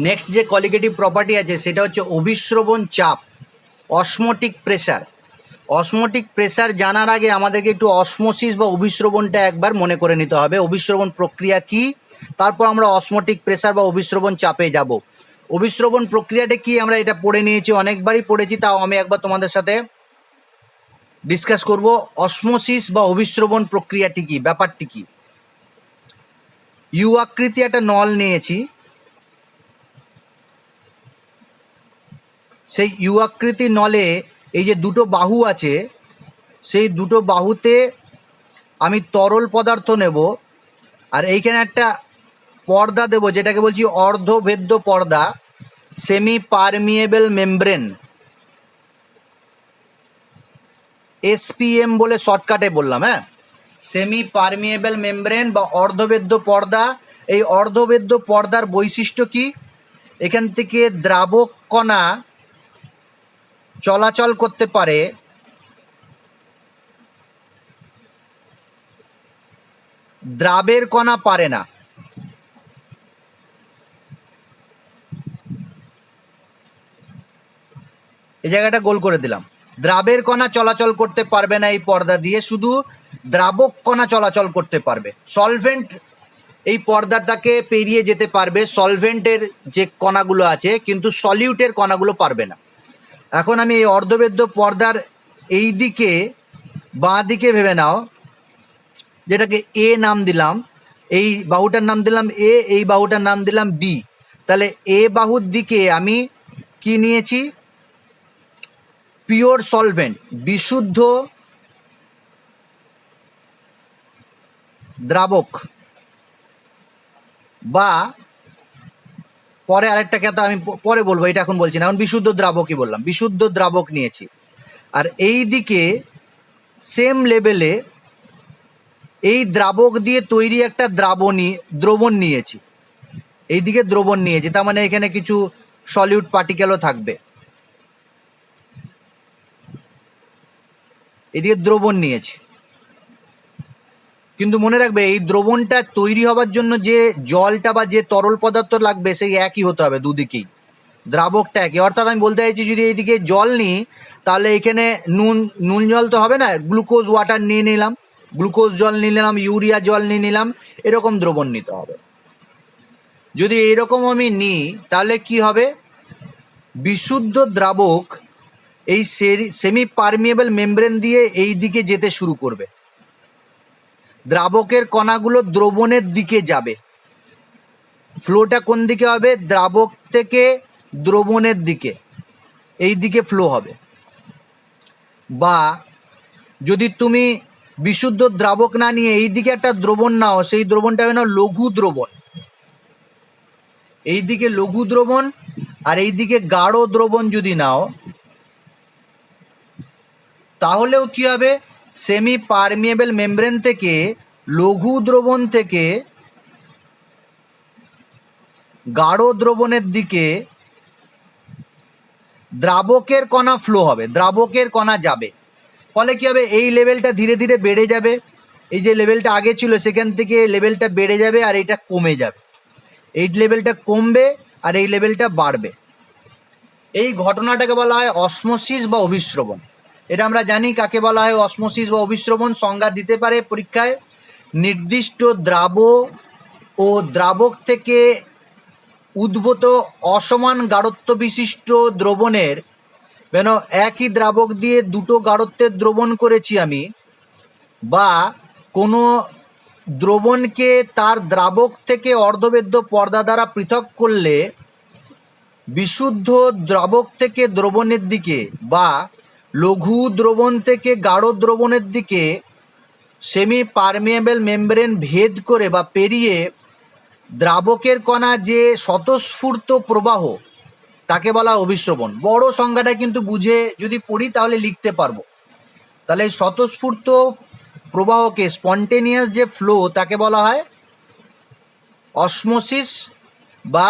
Next যে colligative property আছে সেটা হচ্ছে অভিশ্রবণ চাপ, অসমোটিক প্রেসার। অসমোটিক প্রেসার জানার আগে আমাদেরকে একটু অসমোসিস বা অভিশ্রবণটা একবার মনে করে নিতে হবে। অভিশ্রবণ প্রক্রিয়া কি, তারপর আমরা অসমোটিক প্রেসার বা অভিশ্রবণ চাপে যাব। অভিশ্রবণ প্রক্রিয়াটা কি আমরা এটা পড়ে নিয়েছি, অনেকবারই পড়েছি, তাও আমি একবার তোমাদের সাথে ডিসকাস করব। অসমোসিস বা অভিশ্রবণ প্রক্রিয়াটি কি, ব্যাপারটি কি। ইউ আকৃতি একটা নল নিয়েছি, সেই ইউ আকৃতি নলে এই যে দুটো বাহু আছে, সেই দুটো বাহুতে আমি তরল পদার্থ নেব, আর এইখানে একটা পর্দা দেব যেটাকে বলছি অর্ধভেদ্য পর্দা, সেমি পারমিয়েবল মেমব্রেন, এসপিএম বলে শর্টকাটে বললাম। হ্যাঁ, সেমি পারমিয়েবল মেমব্রেন বা অর্ধভেদ্য পর্দা। এই অর্ধভেদ্য পর্দার বৈশিষ্ট্য কি, এখান থেকে দ্রাবক কণা চলাচল করতে পারে, দ্রাবের কণা পারে না। এই জায়গাটা গোল করে দিলাম। দ্রাবের কণা চলাচল করতে পারবে না এই পর্দা দিয়ে, শুধু দ্রাবক কণা চলাচল করতে পারবে। সলভেন্ট এই পর্দাটাকে পেরিয়ে যেতে পারবে, সলভেন্টের যে কণাগুলো আছে, কিন্তু সলিউটের কণাগুলো পারবে না। এখন আমি এই অর্ধবেদ্য পর্দার এই দিকে, বাঁ দিকে ভেবে নাও, যেটাকে এ নাম দিলাম, এই বাহুটার নাম দিলাম এ, এই বাহুটার নাম দিলাম বি। তাহলে এ বাহুর দিকে আমি কি নিয়েছি, পিওর সলভেন্ট, বিশুদ্ধ দ্রাবক, বা পরে আরেকটা কথা আমি পরে বলবো, এটা এখন বলছি না, এখন বিশুদ্ধ দ্রাবকই বললাম, বিশুদ্ধ দ্রাবক নিয়েছি। আর এই দিকে সেম লেভেলে এই দ্রাবক দিয়ে তৈরি একটা দ্রবণ নিয়েছি, এইদিকে দ্রবণ নিয়েছি, তার মানে এখানে কিছু সলিউট পার্টিকেলও থাকবে। এদিকে দ্রবণ নিয়েছি, কিন্তু মনে রাখবে এই দ্রবণটা তৈরি হবার জন্য যে জলটা বা যে তরল পদার্থ লাগবে সেই একই হতে হবে দুদিকেই, দ্রাবকটা একই। অর্থাৎ আমি বলতে চাইছি যদি এইদিকে জল নিই তাহলে এখানে নুন জল তো হবে না, গ্লুকোজ ওয়াটার নিয়ে নিলাম, গ্লুকোজ জল নিয়ে নিলাম, ইউরিয়া জল নিয়ে নিলাম, এরকম দ্রবণ নিতে হবে। যদি এরকম আমি নিই তাহলে কি হবে, বিশুদ্ধ দ্রাবক এই সেমি পারমিয়েবল মেমব্রেন দিয়ে এই দিকে যেতে শুরু করবে, দ্রাবকের কণাগুলো দ্রবণের দিকে যাবে। ফ্লোটা কোন দিকে হবে, দ্রাবক থেকে দ্রবণের দিকে, এই দিকে ফ্লো হবে। বা যদি তুমি বিশুদ্ধ দ্রাবক না নিয়ে এই দিকে একটা দ্রবণ নাও, সেই দ্রবণটা হবে না লঘু দ্রবণ, এই দিকে লঘু দ্রবণ, আর এই দিকে গাঢ় দ্রবণ যদি নাও তাহলেও কি হবে, সেমি পারমিয়েবল মেমব্রেন থেকে লঘু দ্রবণ থেকে গাঢ় দ্রবণের দিকে দ্রাবকের কণা ফ্লো হবে, দ্রাবকের কণা যাবে। ফলে কি হবে, এই লেভেলটা ধীরে ধীরে বেড়ে যাবে, এই যে লেভেলটা আগে ছিল সেখান থেকে লেভেলটা বেড়ে যাবে, আর এটা কমে যাবে, এই লেভেলটা কমবে আর এই লেভেলটা বাড়বে। এই ঘটনাটাকে বলা হয় অসমোসিস বা অভিশ্রবণ। এটা আমরা জানি কাকে বলা হয় অসমোসিস বা অভিশ্রবণ, সংজ্ঞা দিতে পারে পরীক্ষায়, নির্দিষ্ট দ্রাব ও দ্রাবক থেকে উদ্ভূত অসমান গাঢ়ত্ব বিশিষ্ট দ্রবণের, কেন একই দ্রাবক দিয়ে দুটো গাঢ়ত্বের দ্রবণ করেছি আমি, বা কোনো দ্রবণকে তার দ্রাবক থেকে অর্ধবেদ্য পর্দা দ্বারা পৃথক করলে বিশুদ্ধ দ্রাবক থেকে দ্রবণের দিকে বা লঘু দ্রবণ থেকে গাঢ় দ্রবণের দিকে সেমি পারমিয়েবল মেমব্রেন ভেদ করে বা পেরিয়ে দ্রাবকের কণা যে স্বতঃস্ফূর্ত প্রবাহ, তাকে বলা অভিশ্রবণ। বড় সংজ্ঞাটা কিন্তু বুঝে যদি পড়ি তাহলে লিখতে পারবো। তাহলে এই স্বতঃস্ফূর্ত প্রবাহকে, স্পন্টেনিয়াস যে ফ্লো, তাকে বলা হয় অসমোসিস বা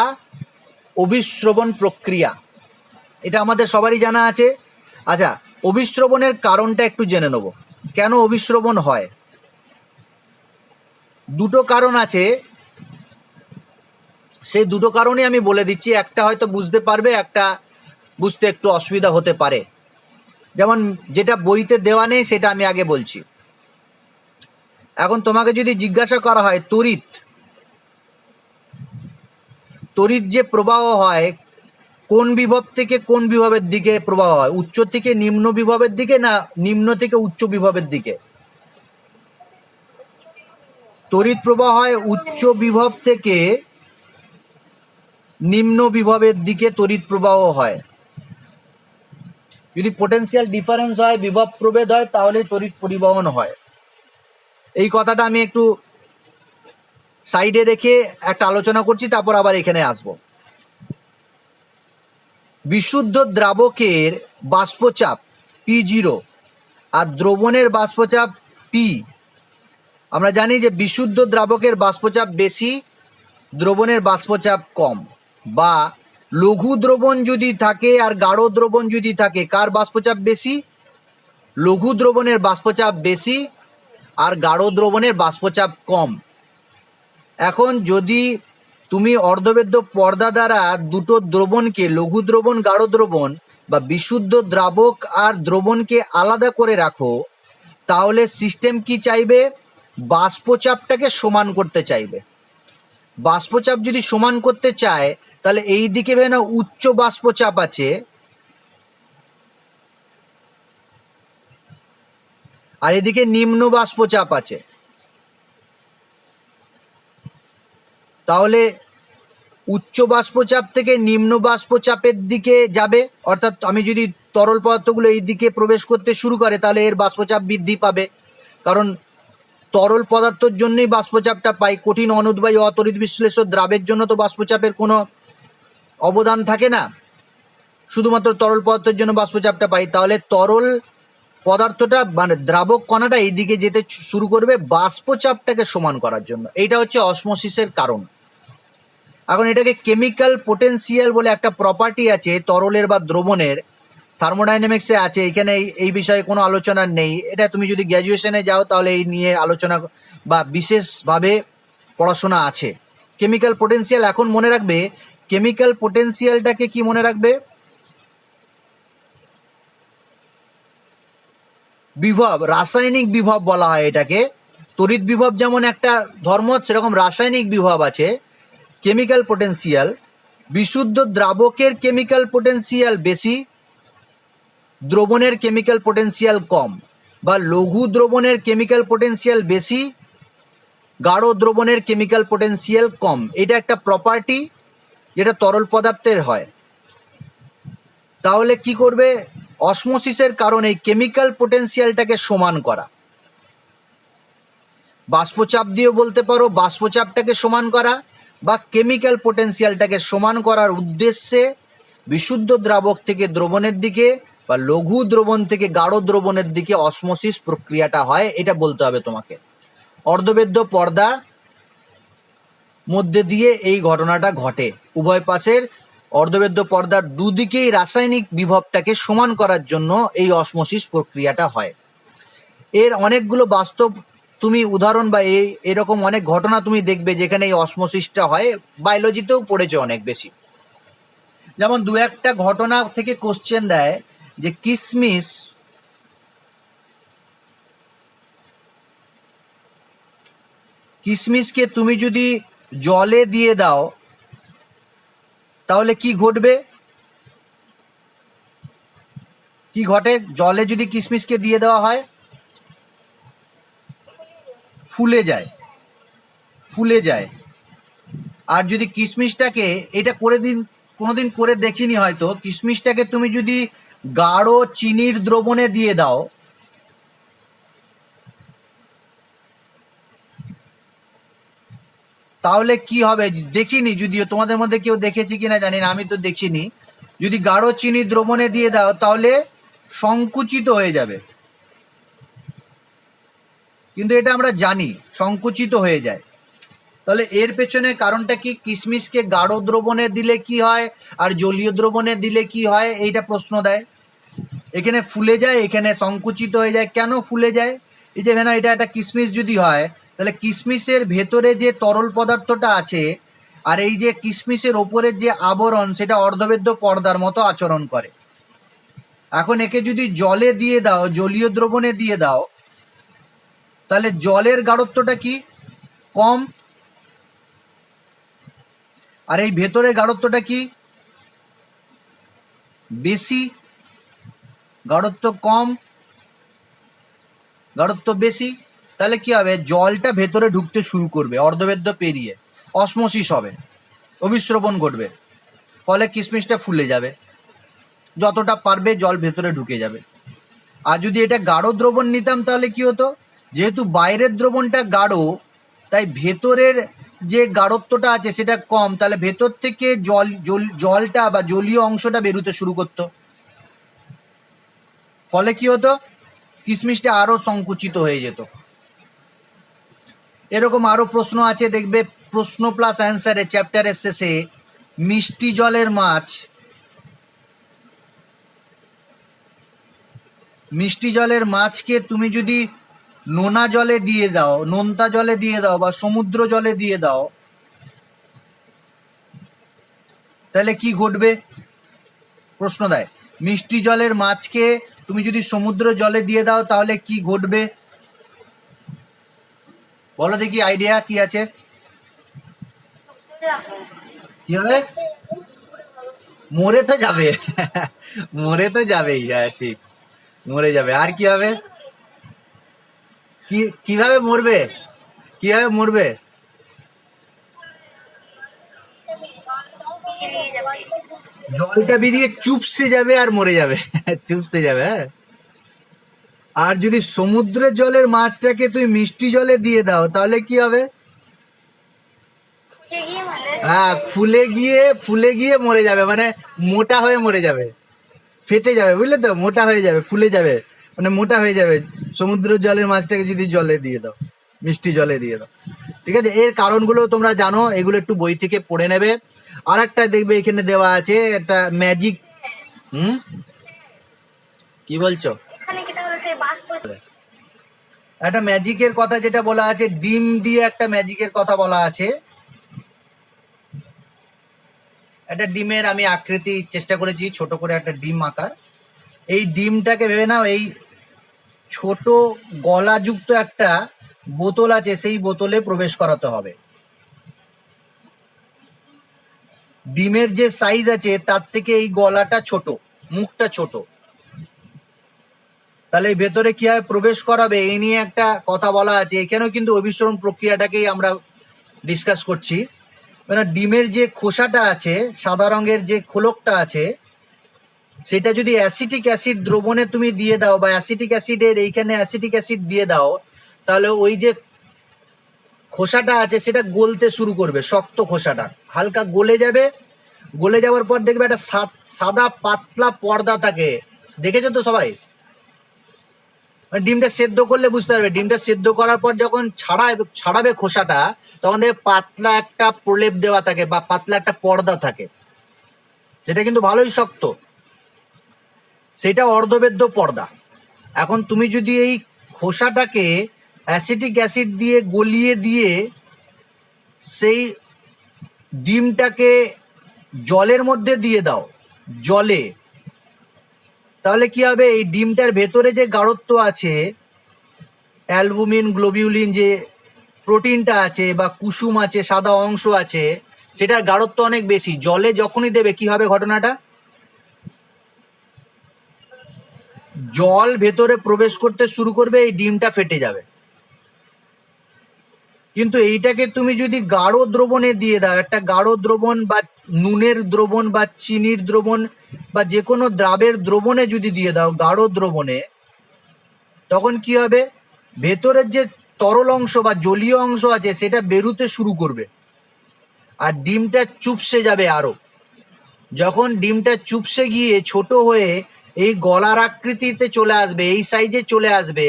অভিশ্রবণ প্রক্রিয়া। এটা আমাদের সবারই জানা আছে। আচ্ছা, অভিশ্রবণের কারণটা একটু জেনে নেব, কেন অভিশ্রবণ হয়। দুটো কারণ আছে, সেই দুটো কারণে আমি বলে দিচ্ছি, একটা হয়তো বুঝতে পারবে, একটা বুঝতে একটু অসুবিধা হতে পারে। যেমন যেটা বইতে দেওয়া নেই সেটা আমি আগে বলছি। এখন তোমাকে যদি জিজ্ঞাসা করা হয় তড়িৎ যে প্রবাহ হয় কোন বিভব থেকে কোন বিভবের দিকে প্রবাহ হয়, উচ্চ থেকে নিম্ন বিভবের দিকে না নিম্ন থেকে উচ্চ বিভবের দিকে? তড়িৎ প্রবাহ হয় উচ্চ বিভব থেকে নিম্ন বিভবের দিকে তড়িৎ প্রবাহ হয়। যদি পোটেনশিয়াল ডিফারেন্স হয়, বিভব প্রভেদ হয়, তাহলে তড়িৎ পরিবহন হয়। এই কথাটা আমি একটু সাইডে রেখে একটা আলোচনা করছি, তারপর আবার এখানে আসব। বিশুদ্ধ দ্রাবকের বাষ্পচাপ P0 আর দ্রবণের বাষ্পচাপ P। আমরা জানি যে বিশুদ্ধ দ্রাবকের বাষ্পচাপ বেশি, দ্রবণের বাষ্পচাপ কম। বা লঘু দ্রবণ যদি থাকে আর গাঢ় দ্রবণ যদি থাকে, কার বাষ্পচাপ বেশি? লঘু দ্রবণের বাষ্পচাপ বেশি আর গাঢ় দ্রবণের বাষ্পচাপ কম। এখন যদি তুমি অর্ধবেদ্য পর্দা দ্বারা দুটো দ্রবণকে, লঘু দ্রবণ গাঢ় দ্রবণ বা বিশুদ্ধ দ্রাবক আর দ্রবণকে আলাদা করে রাখো, তাহলে সিস্টেম কি চাইবে? বাষ্পচাপটাকে সমান করতে চাইবে। বাষ্পচাপ যদি সমান করতে চায়, তাহলে এই দিকে না উচ্চ বাষ্পচাপ আছে আর এদিকে নিম্ন বাষ্পচাপ আছে। তাহলে উচ্চ বাষ্পচাপ থেকে নিম্ন বাষ্পচাপের দিকে যাবে, অর্থাৎ আমি যদি তরল পদার্থগুলো এই দিকে প্রবেশ করতে শুরু করে, তাহলে এর বাষ্পচাপ বৃদ্ধি পাবে। কারণ তরল পদার্থের জন্যই বাষ্পচাপটা পাই, কঠিন অনুদ্বায়ী অতড়িৎ বিশ্লেষ্য দ্রাবের জন্য তো বাষ্পচাপের কোনো অবদান থাকে না, শুধুমাত্র তরল পদার্থের জন্য বাষ্পচাপটা পাই। তাহলে তরল পদার্থটা মানে দ্রাবক কণাটা এই দিকে যেতে শুরু করবে বাষ্পচাপটাকে সমান করার জন্য। এইটা হচ্ছে অসমোসিসের কারণ। এখন এটাকে কেমিক্যাল পোটেনশিয়াল বলে একটা প্রপার্টি আছে তরলের বা দ্রবণের, থার্মোডাইনামিক্সে আছে। এখানে এই বিষয়ে কোনো আলোচনা নেই। এটা তুমি যদি গ্র্যাজুয়েশনে যাও তাহলে এই নিয়ে আলোচনা বা বিশেষভাবে পড়াশোনা আছে। কেমিক্যাল পোটেনশিয়াল এখন মনে রাখবে, কেমিক্যাল পোটেনশিয়ালটাকে কি মনে রাখবে? বিভব, রাসায়নিক বিভব বলা হয় এটাকে। তড়িৎ বিভব যেমন একটা ধর্ম, সেরকম রাসায়নিক বিভব আছে কেমিক্যাল পোটেনশিয়াল। বিশুদ্ধ দ্রাবকের কেমিক্যাল পোটেনশিয়াল বেশি, দ্রবণের কেমিক্যাল পোটেনশিয়াল কম। বা লঘু দ্রবণের কেমিক্যাল পোটেনশিয়াল বেশি, গাঢ় দ্রবণের কেমিক্যাল পোটেনশিয়াল কম। এটা একটা প্রপার্টি যেটা তরল পদার্থের হয়। তাহলে কি করবে? অসমোসিসের কারণে কেমিক্যাল পোটেনশিয়ালটাকে সমান করা, বাষ্পচাপ দিয়েও বলতে পারো, বাষ্পচাপটাকে সমান করা বা কেমিক্যাল পোটেনশিয়ালটাকে সমান করার উদ্দেশ্যে বিশুদ্ধ দ্রাবক থেকে দ্রবণের দিকে বা লঘু দ্রবণ থেকে গাঢ় দ্রবণের দিকে অসমোসিস প্রক্রিয়াটা হয়, এটা বলতে হবে তোমাকে। অর্ধবেদ্য পর্দা মধ্যে দিয়ে এই ঘটনাটা ঘটে। উভয় পাশের অর্ধবেদ্য পর্দার দুদিকেই রাসায়নিক বিভবটাকে সমান করার জন্য এই অসমোসিস প্রক্রিয়াটা হয়। এর অনেকগুলো বাস্তব তুমি উদাহরণ বা এরকম অনেক ঘটনা তুমি দেখবে যেখানে এই অসমোসিসটা হয়। বায়োলজিতেও পড়েছে অনেক বেশি। যেমন দু একটা ঘটনা থেকে কোশ্চেন দেয় যে কিশমিশকে তুমি যদি জলে দিয়ে দাও তাহলে কি ঘটবে? কি ঘটে জলে যদি কিশমিশকে দিয়ে দেওয়া হয়? ফুলে যায়। আর যদি কিশমিশটাকে, এটা কোনোদিন করে দেখিনি হয়তো, কিশমিশটাকে তুমি যদি গাঢ় চিনির দ্রবণে দিয়ে দাও, তাহলে কি হবে? দেখিনি, যদিও তোমাদের মধ্যে কেউ দেখেছি কিনা জানি না, আমি তো দেখিনি। যদি গাঢ় চিনি দ্রবণে দিয়ে দাও তাহলে সংকুচিত হয়ে যাবে, কিন্তু এটা আমরা জানি সংকুচিত হয়ে যায়। তাহলে এর পেছনে কারণটা কি? কিশমিশকে গাঢ় দ্রবণে দিলে কি হয় আর জলীয় দ্রবণে দিলে কি হয়, এইটা প্রশ্ন দেয়। এখানে ফুলে যায়, এখানে সংকুচিত হয়ে যায়। কেন ফুলে যায়? এই যে না, এটা একটা কিশমিশ যদি হয়, তাহলে কিশমিশের ভেতরে যে তরল পদার্থটা আছে আর এই যে কিশমিশের ওপরের যে আবরণ সেটা অর্ধবেদ্য পর্দার মতো আচরণ করে। এখন একে যদি জলে দিয়ে দাও, জলীয় দ্রবণে দিয়ে দাও, তাহলে জলের গাঢ়ত্বটা কি? কম। আর এই ভেতরের গাঢ়ত্বটা কি? বেশি। গাঢ়ত্ব কম, গাঢ়ত্ব বেশি। তাহলে কি হবে? জলটা ভেতরে ঢুকতে শুরু করবে, অর্ধবেদ্য পেরিয়ে অসমোসিস হবে, অভিস্রবণ ঘটবে, ফলে কিশমিশটা ফুলে যাবে, যতটা পারবে জল ভেতরে ঢুকে যাবে। আর যদি এটা গাঢ় দ্রবণ নিতাম তাহলে কি হতো? যেহেতু বাইরের দ্রবণটা গাঢ়, তাই ভেতরের যে গাঢ়ত্বটা আছে সেটা কম, তাহলে ভেতর থেকে জলটা বা জলীয় অংশটা বেরোতে শুরু করতো, ফলে কি হতো? কিশমিশটা আরো সংকুচিত হয়ে যেত। এরকম আরো প্রশ্ন আছে, দেখবে প্রশ্ন প্লাস অ্যান্সারে চ্যাপ্টারের শেষে মিষ্টি জলের মাছ, মিষ্টি জলের মাছকে তুমি যদি নোনা জলে দিয়ে দাও, নোনতা জলে দিয়ে দাও বা সমুদ্র জলে দিয়ে দাও, তাহলে কি ঘটবে? প্রশ্ন দেয়, মিষ্টি জলের মাছকে তুমি যদি সমুদ্র জলে দিয়ে দাও তাহলে কি ঘটবে? বলো দেখি, আইডিয়া কি আছে? কি হবে? মরে তো যাবে। মরে তো যাবেই, হ্যাঁ ঠিক, মরে যাবে। আর কি হবে? কিভাবে মরবে? কিভাবে মরবে? জলটা বেরিয়ে চুপসে যাবে আর মরে যাবে। চুপসে যাবে, হ্যাঁ। আর যদি সমুদ্রের জলের মাছটাকে তুমি মিষ্টি জলে দিয়ে দাও তাহলে কি হবে? হ্যাঁ, ফুলে গিয়ে মরে যাবে, মানে মোটা হয়ে মরে যাবে, ফেটে যাবে, বুঝলে তো? মোটা হয়ে যাবে, ফুলে যাবে, মানে মোটা হয়ে যাবে সমুদ্রের জলের মাছটাকে যদি জলে দিয়ে দাও, মিষ্টি জলে দিয়ে দাও। ঠিক আছে, এর কারণগুলো তোমরা জানো, এগুলো একটু বই থেকে পড়ে নেবে। আর একটা দেখবে এখানে দেওয়া আছে একটা ম্যাজিক। কি বলছো? একটা ম্যাজিকের কথা যেটা বলা আছে, ডিম দিয়ে একটা ম্যাজিকের কথা বলা আছে। একটা ডিমের আমি আকৃতি চেষ্টা করেছি, ছোট করে একটা ডিম আকার। এই ডিমটাকে ভেবে নাও, এই ছোট গলাযুক্ত একটা বোতল আছে, সেই বোতলে প্রবেশ করাতে হবে। ডিমের যে সাইজ আছে তার থেকে এই গলাটা ছোট, মুখটা ছোট। তাহলে এই ভেতরে কিভাবে প্রবেশ করাবে এই নিয়ে একটা কথা বলা আছে। এখানেও কিন্তু অভিসরণ প্রক্রিয়াটাকেই আমরা ডিসকাস করছি। মানে ডিমের যে খোসাটা আছে, সাদা রঙের যে খোলকটা আছে, সেটা যদি অ্যাসিটিক অ্যাসিড দ্রবণে তুমি দিয়ে দাও বা অ্যাসিটিক অ্যাসিডের এইখানে অ্যাসিটিক অ্যাসিড দিয়ে দাও, তাহলে ওই যে খোসাটা আছে সেটা গলতে শুরু করবে। শক্ত খোসাটা হালকা গলে যাবে, গলে যাওয়ার পর দেখবে একটা সাদা পাতলা পর্দা থাকে, দেখেছো তো সবাই? ডিমটা সেদ্ধ করলে বুঝতে পারবে, ডিমটা সেদ্ধ করার পর যখন ছাড়াবে খোসাটা, তখন দেখবে পাতলা একটা প্রলেপ দেওয়া থাকে বা পাতলা একটা পর্দা থাকে, সেটা কিন্তু ভালোই শক্ত, সেটা অর্ধবেদ্য পর্দা। এখন তুমি যদি এই খোসাটাকে অ্যাসিটিক অ্যাসিড দিয়ে গলিয়ে দিয়ে সেই ডিমটাকে জলের মধ্যে দিয়ে দাও, জলে, তাহলে কি হবে? এই ডিমটার ভেতরে যে গাঢ়ত্ব আছে, অ্যালবুমিন গ্লোবিউলিন যে প্রোটিনটা আছে বা কুসুম আছে, সাদা অংশ আছে, সেটার গাঢ়ত্ব অনেক বেশি। জলে যখনই দেবে কি হবে ঘটনাটা? জল ভেতরে প্রবেশ করতে শুরু করবে, এই ডিমটা ফেটে যাবে। কিন্তু এইটাকে তুমি যদি গাঢ় দ্রবণে দিয়ে দাও, একটা গাঢ় দ্রবণ বা নুনের দ্রবণ বা চিনির দ্রবণ বা যে কোনো দ্রাবের দ্রবণে যদি দিয়ে দাও, গাঢ় দ্রবণে, তখন কি হবে? ভেতরের যে তরল অংশ বা জলীয় অংশ আছে সেটা বেরোতে শুরু করবে আর ডিমটা চুপসে যাবে আরো। যখন ডিমটা চুপসে গিয়ে ছোট হয়ে এই গলার আকৃতিতে চলে আসবে, এই সাইজে চলে আসবে,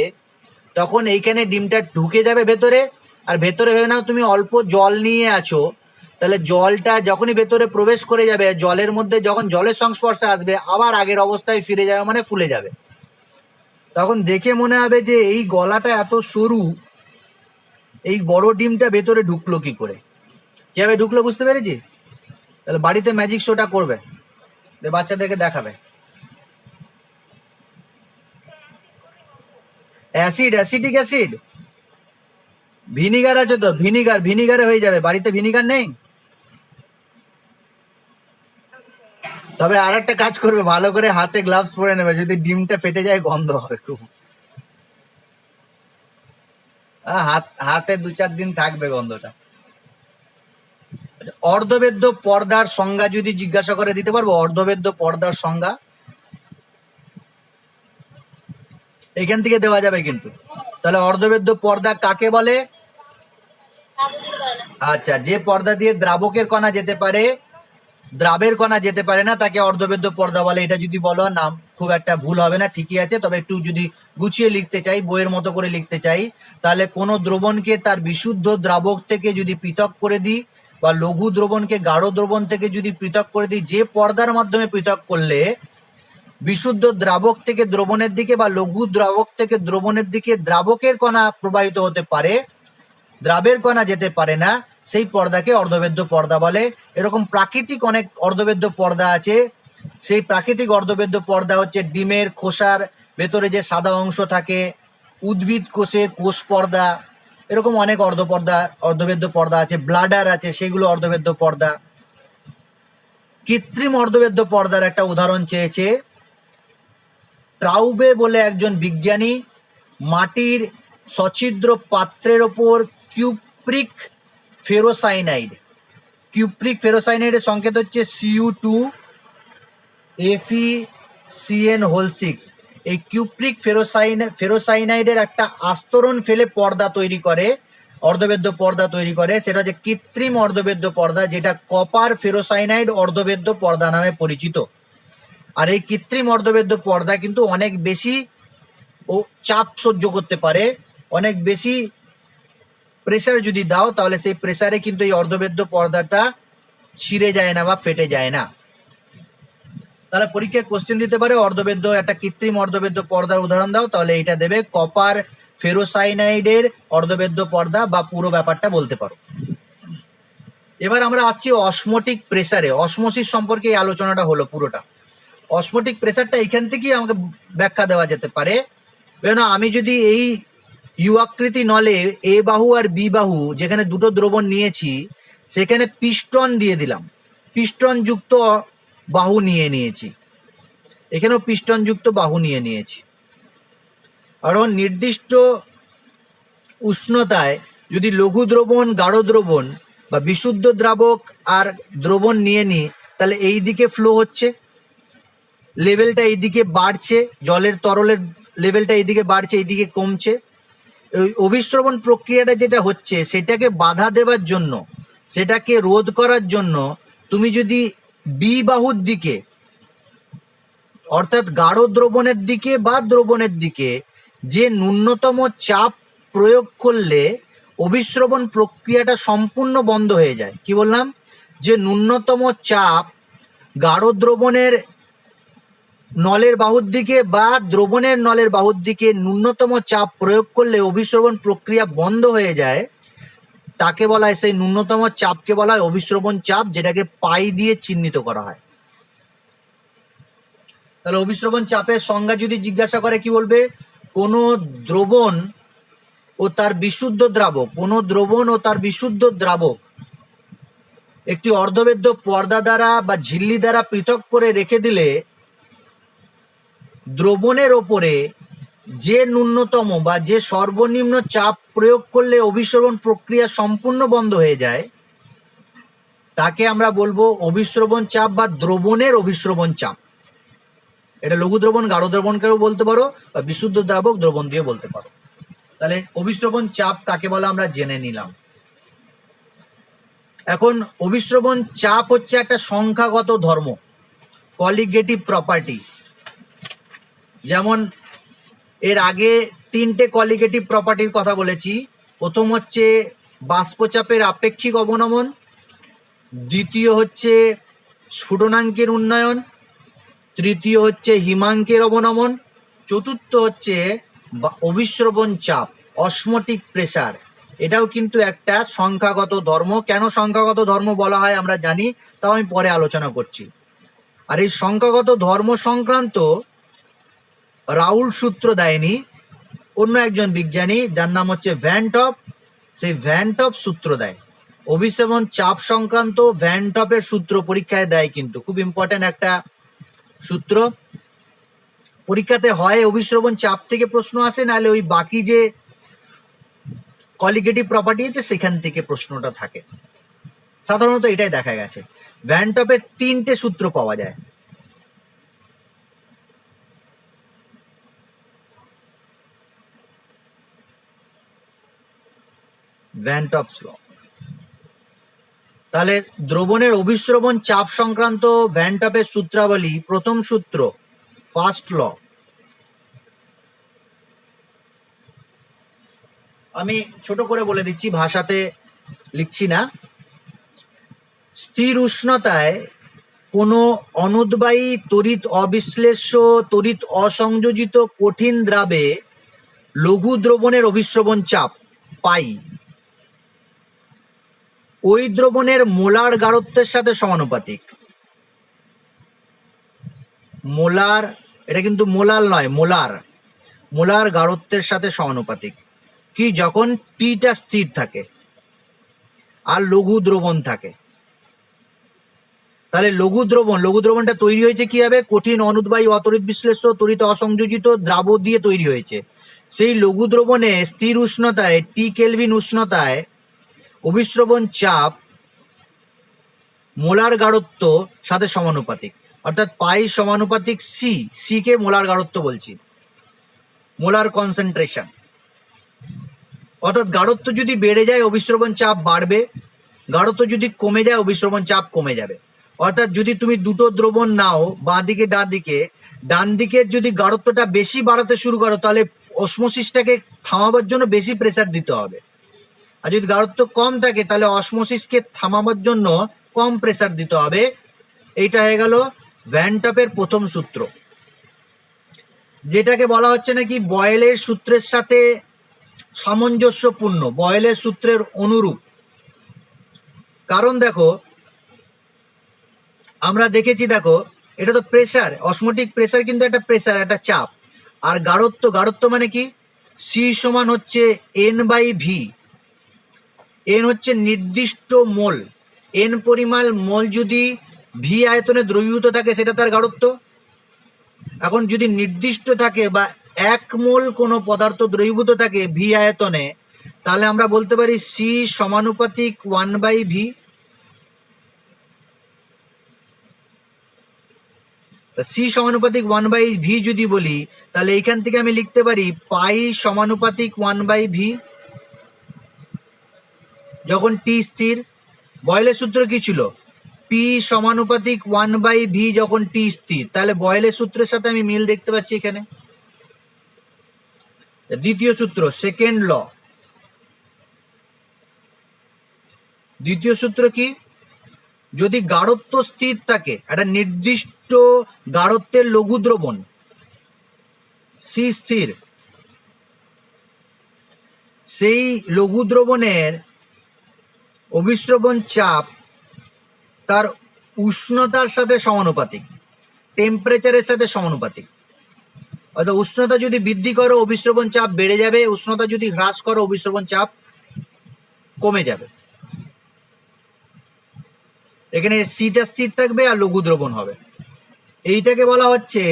তখন এইখানে ডিমটা ঢুকে যাবে ভেতরে। আর ভেতরে ভেবে নাও তুমি অল্প জল নিয়ে আছো, তাহলে জলটা যখনই ভেতরে প্রবেশ করে যাবে, জলের মধ্যে যখন জলের সংস্পর্শে আসবে আবার আগের অবস্থায় ফিরে যাবে, মানে ফুলে যাবে। তখন দেখে মনে হবে যে এই গলাটা এত সরু, এই বড় ডিমটা ভেতরে ঢুকলো কি করে? কিভাবে ঢুকলো বুঝতে পেরেছি? তাহলে বাড়িতে ম্যাজিক শোটা করবে, বাচ্চাদেরকে দেখাবে। অ্যাসিডিক অ্যাসিড, ভিনিগার আছে তো, ভিনিগারে হয়ে যাবে। বাড়িতে ভিনিগার নেই? তবে আর একটা কাজ করবে, ভালো করে হাতে গ্লাভস পরে নেবে, যদি ডিমটা ফেটে যায় গন্ধ হবে খুব। হাতে 2-4 দিন থাকবে গন্ধটা। অর্ধবেদ্য পর্দার সংজ্ঞা যদি জিজ্ঞাসা করে দিতে পারবো? অর্ধবেদ্য পর্দার সংজ্ঞা এখান থেকে দেওয়া যাবে কিন্তু। তাহলে অর্ধবেদ্য পর্দা কাকে বলে? আচ্ছা, যে পর্দা দিয়ে দ্রাবকের কণা যেতে পারে, দ্রাবের কণা যেতে পারে না, তাকে অর্ধবেদ্য পর্দা বলে। এটা যদি বলো, নাম খুব একটা ভুল হবে না, ঠিকই আছে। তবে একটু যদি গুছিয়ে লিখতে চাই, বইয়ের মতো করে লিখতে চাই, তাহলে কোনো দ্রবণকে তার বিশুদ্ধ দ্রাবক থেকে যদি পৃথক করে দিই, বা লঘু দ্রবণকে গাঢ় দ্রবণ থেকে যদি পৃথক করে দিই, যে পর্দার মাধ্যমে পৃথক করলে বিশুদ্ধ দ্রাবক থেকে দ্রবণের দিকে বা লঘু দ্রাবক থেকে দ্রবণের দিকে দ্রাবকের কণা প্রবাহিত হতে পারে, দ্রাবের কণা যেতে পারে না, সেই পর্দাকে অর্ধবেদ্য পর্দা বলে। এরকম প্রাকৃতিক অনেক অর্ধবেদ্য পর্দা আছে। সেই প্রাকৃতিক অর্ধবেদ্য পর্দা হচ্ছে ডিমের খোসার ভেতরে যে সাদা অংশ থাকে, উদ্ভিদ কোষের কোষ পর্দা, এরকম অনেক অর্ধবেদ্য পর্দা আছে। ব্লাডার আছে, সেগুলো অর্ধবেদ্য পর্দা। কৃত্রিম অর্ধবেদ্য পর্দার একটা উদাহরণ চেয়েছে। ট্রাউবে বলে একজন বিজ্ঞানী মাটির সছিদ্র পাত্রের ওপর কিউপ্রিক ফেরোসাইনাইডের সংকেত হচ্ছে Cu2FeCN6। এই কিউপ্রিক ফেরোসাইনাইডের একটা আস্তরণ ফেলে পর্দা তৈরি করে, অর্ধবেদ্য পর্দা তৈরি করে। সেটা হচ্ছে কৃত্রিম অর্ধবেদ্য পর্দা, যেটা কপার ফেরোসাইনাইড অর্ধবেদ্য পর্দা নামে পরিচিত। আর এই কৃত্রিম অর্ধবেদ্য পর্দা কিন্তু অনেক বেশি চাপ সহ্য করতে পারে। অনেক বেশি প্রেসার যদি দাও, তাহলে সেই প্রেসারে কিন্তু এই অর্ধবেদ্য পর্দাটা ছিঁড়ে যায় না বা ফেটে যায় না। তাহলে পরীক্ষায় কোশ্চেন দিতে পারে, অর্ধবেদ্য একটা কৃত্রিম অর্ধবেদ্য পর্দার উদাহরণ দাও, তাহলে এটা দেবে কপার ফেরোসাইনাইডের অর্ধবেদ্য পর্দা, বা পুরো ব্যাপারটা বলতে পারো। এবার আমরা আসছি অসমোটিক প্রেসারে। অসমোসিস সম্পর্কে এই আলোচনাটা হলো পুরোটা। অসমোটিক প্রেসারটা এখান থেকেই আমাকে ব্যাখ্যা দেওয়া যেতে পারে। কেন, আমি যদি এই ইউ আকৃতি নলে এ বাহু আর বি বাহু, যেখানে দুটো দ্রবণ নিয়েছি, সেখানে পিস্টন দিয়ে দিলাম, পিস্টন যুক্ত বাহু নিয়েছি, এখানেও পিস্টন যুক্ত বাহু নিয়েছি। কারণ নির্দিষ্ট উষ্ণতায় যদি লঘু দ্রবণ, গাঢ় দ্রবণ বা বিশুদ্ধ দ্রাবক আর দ্রবণ নিয়ে নিই, তাহলে এই দিকে ফ্লো হচ্ছে, লেভেলটা এইদিকে বাড়ছে, জলের তরলের লেভেলটা এইদিকে বাড়ছে, এইদিকে কমছে। ওই অভিস্রবণ প্রক্রিয়াটা যেটা হচ্ছে, সেটাকে বাধা দেওয়ার জন্য, সেটাকে রোধ করার জন্য, তুমি যদি বি বাহুর দিকে, অর্থাৎ গাঢ় দ্রবণের দিকে বা দ্রবণের দিকে যে ন্যূনতম চাপ প্রয়োগ করলে অভিস্রবণ প্রক্রিয়াটা সম্পূর্ণ বন্ধ হয়ে যায়। কি বললাম? যে ন্যূনতম চাপ গাঢ় দ্রবণের নলের বাহুর দিকে বা দ্রবণের নলের বাহুর দিকে ন্যূনতম চাপ প্রয়োগ করলে অভিস্রবণ প্রক্রিয়া বন্ধ হয়ে যায়, তাকে বলা হয়, সেই ন্যূনতম চাপকে বলা হয় অভিস্রবণ চাপ, যেটাকে পাই দিয়ে চিহ্নিত করা হয়। তাহলে অভিস্রবণ চাপের সংজ্ঞা যদি জিজ্ঞাসা করে, কি বলবে? কোনো দ্রবণ ও তার বিশুদ্ধ দ্রাবক, কোনো দ্রবণ ও তার বিশুদ্ধ দ্রাবক একটি অর্ধবেদ্য পর্দা দ্বারা বা ঝিল্লি দ্বারা পৃথক করে রেখে দিলে দ্রবণের ওপরে যে ন্যূনতম বা যে সর্বনিম্ন চাপ প্রয়োগ করলে অভিস্রবণ প্রক্রিয়া সম্পূর্ণ বন্ধ হয়ে যায়, তাকে আমরা বলবো অভিস্রবণ চাপ বা দ্রবণের অভিস্রবণ চাপ। এটা লঘু দ্রবণ, গাঢ় দ্রবণকেও বলতে পারো, বা বিশুদ্ধ দ্রাবক দ্রবণ দিয়ে বলতে পারো। তাহলে অভিস্রবণ চাপ কাকে বলে আমরা জেনে নিলাম। এখন অভিস্রবণ চাপ হচ্ছে একটা সংখ্যাগত ধর্ম, কলিগেটিভ প্রপার্টি। যেমন এর আগে 3টে কলিগেটিভ প্রপার্টির কথা বলেছি। প্রথম হচ্ছে বাষ্পচাপের আপেক্ষিক অবনমন, দ্বিতীয় হচ্ছে স্ফুটনাঙ্কের উন্নয়ন, তৃতীয় হচ্ছে হিমাঙ্কের অবনমন, চতুর্থ হচ্ছে অভিস্রবণ চাপ, অসমোটিক প্রেসার। এটাও কিন্তু একটা সংখ্যাগত ধর্ম। কেন সংখ্যাগত ধর্ম বলা হয় আমরা জানি, তাও আমি পরে আলোচনা করছি। আর এই সংখ্যাগত ধর্ম সংক্রান্ত রাউল সূত্র দেয়নি, অন্য একজন বিজ্ঞানী যার নাম হচ্ছে ভ্যান টপ, সেই ভ্যান টপ সূত্র দেয়। অভিসরণ চাপ সংক্রান্ত ভ্যান টপের সূত্র পরীক্ষায় দেয়, কিন্তু খুব ইম্পর্টেন্ট একটা সূত্র। পরীক্ষাতে হয় অভিশ্রবণ চাপ থেকে প্রশ্ন আসে, নাহলে ওই বাকি যে কলিগেটিভ প্রপার্টি আছে সেখান থেকে প্রশ্নটা থাকে। সাধারণত এটাই দেখা গেছে। ভ্যান টপের 3টে সূত্র পাওয়া যায়। ভ্যান টপস ল। তাহলে দ্রবণের অভিশ্রবণ চাপ সংক্রান্ত ভ্যান টপের সূত্রাবলী, প্রথম সূত্র ফার্স্ট ল। আমি ছোট করে বলে দিচ্ছি, ভাষাতে লিখছি না। স্থির উষ্ণতায় কোনো অনুদ্বায়ী তড়িৎ অবিশ্লেষ্য তড়িৎ অসংযোজিত কঠিন দ্রাবে লঘু দ্রবণের অভিশ্রবণ চাপ পাই ওই দ্রবণের মোলার গাঢ়ত্বের সাথে সমানুপাতিক। মোলার, এটা কিন্তু মোলার নয়, মোলার, মোলার গাঢ়ত্বের সাথে সমানুপাতিক। কি? যখন টিটা স্থির থাকে আর লঘু দ্রবণ থাকে। তাহলে লঘু দ্রবণটা তৈরি হয়েছে কি হবে? কঠিন অনুদ্বায়ী অতড়িৎ বিশ্লেষ্য তড়িৎ অসংযোজিত দ্রাবক দিয়ে তৈরি হয়েছে। সেই লঘু দ্রবণে স্থির উষ্ণতায় টি কেলভিন উষ্ণতায় অভিশ্রবণ চাপ মোলার গাঢ়ত্ব সাথে সমানুপাতিক, অর্থাৎ পাই সমানুপাতিক সি। সি কে মোলার গাঢ়ত্ব বলছি, মোলার কনসেন্ট্রেশন। অর্থাৎ গাঢ়ত্ব যদি বেড়ে যায় অভিশ্রবণ চাপ বাড়বে, গাঢ়ত্ব যদি কমে যায় অভিশ্রবণ চাপ কমে যাবে। অর্থাৎ যদি তুমি দুটো দ্রবণ নাও, বাঁ দিকে ডান দিকে, ডান দিকের যদি গাঢ়ত্বটা বেশি বাড়াতে শুরু করো, তাহলে অসমোসিসটাকে থামাবার জন্য বেশি প্রেসার দিতে হবে। আর যদি গাঢ়ত্ব কম থাকে, তাহলে অসমোসিসকে থামাবার জন্য কম প্রেসার দিতে হবে। এইটা হয়ে গেল ভ্যান টপের প্রথম সূত্র, যেটাকে বলা হচ্ছে নাকি বয়েলের সূত্রের সাথে সামঞ্জস্যপূর্ণ, বয়েলের সূত্রের অনুরূপ। কারণ দেখো, আমরা দেখেছি, দেখো এটা তো প্রেসার, অসমোটিক প্রেসার কিন্তু একটা প্রেসার, একটা চাপ। আর গাঢ়ত্ব মানে কি? সি সমান হচ্ছে এন বাই ভি। এন হচ্ছে নির্দিষ্ট মোল, এন পরিমাণ মোল যদি ভি আয়তনে দ্রবীভূত থাকে সেটা তার গাঢ়ত্ব। এখন যদি নির্দিষ্ট থাকে বা 1 মোল কোনো পদার্থ দ্রবীভূত থাকে ভি আয়তনে, তাহলে আমরা বলতে পারি সি সমানুপাতিক 1/v। সি সমানুপাতিক 1/v যদি বলি, তাহলে এইখান থেকে আমি লিখতে পারি পাই সমানুপাতিক 1/v। যখন টি স্থির, বয়েলের সূত্র কি ছিল? পি সমানুপাতিক 1/v যখন টি স্থির। তাহলে বয়েলের সূত্রের সাথে আমি মিল দেখতে পাচ্ছি এখানে। দ্বিতীয় সূত্র, সেকেন্ড ল। দ্বিতীয় সূত্র কি? যদি গাঢ়ত্ব স্থির থাকে, একটা নির্দিষ্ট গাঢ়ত্বের লঘু দ্রবণ সি স্থির, সেই লঘু দ্রবণের অভিশ্রবণ চাপ তার উষ্ণতার সাথে সমানুপাতিক, টেম্পারেচারের সাথে সমানুপাতিক। অর্থাৎ উষ্ণতা যদি বৃদ্ধি করো অভিশ্রবণ চাপ বেড়ে যাবে, উষ্ণতা যদি হ্রাস করো অভিশ্রবণ চাপ কমে যাবে। এখানে সিটা স্থির থাকবে আর লঘু দ্রবণ হবে। এইটাকে বলা হচ্ছে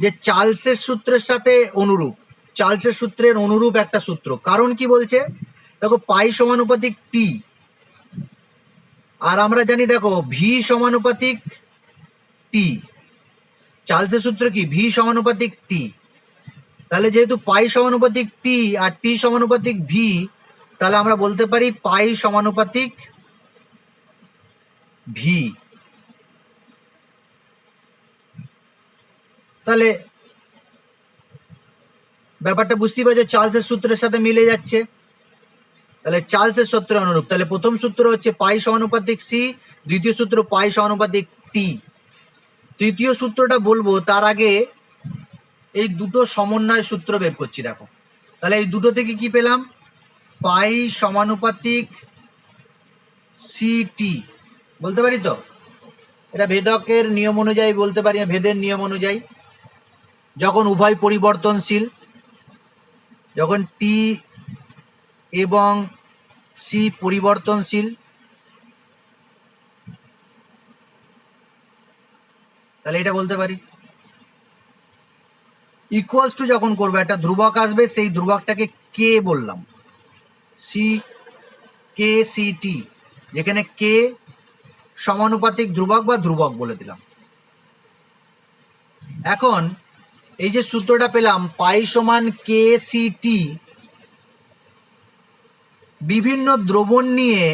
যে চার্লসের সূত্রের সাথে অনুরূপ, চার্লসের সূত্রের অনুরূপ একটা সূত্র। কারণ কি বলছে দেখো, পাই সমানুপাতিক টি, আর আমরা জানি দেখো ভি সমানুপাতিক টি। চার্লসের সূত্র কি? ভি সমানুপাতিক টি। তাহলে যেহেতু পাই সমানুপাতিক টি আর টি সমানুপাতিক ভি, তাহলে আমরা বলতে পারি পাই সমানুপাতিক ভি। তাহলে ব্যাপারটা বুঝতেই পারছো, চার্লসের সূত্রের সাথে মিলে যাচ্ছে। তাহলে চার্লসের সূত্রের অনুরূপ। তাহলে প্রথম সূত্র হচ্ছে পাই সমানুপাতিক সি, দ্বিতীয় সূত্র পাই সমানুপাতিক টি। তৃতীয় সূত্রটা বলবো তার আগে এই দুটো সমন্বয় সূত্র বের করছি। দেখো, তাহলে এই দুটো থেকে কি পেলাম? পাই সমানুপাতিক সিটি বলতে পারি তো? এটা ভেদকের নিয়ম অনুযায়ী বলতে পারি, ভেদের নিয়ম অনুযায়ী যখন উভয় পরিবর্তনশীল, যখন টি এবং সি পরিবর্তনশীল, তাহলে এটা বলতে পারি। ইকুয়ালস টু যখন করবো একটা ধ্রুবক আসবে, সেই ধ্রুবকটাকে কে বললাম, সি কে সি টি, যেখানে কে সমানুপাতিক ধ্রুবক বা ধ্রুবক বলে দিলাম। এখন এই যে সূত্রটা পেলাম পাই সমান কে সি টি, বিভিন্ন দ্রবণ নিয়ে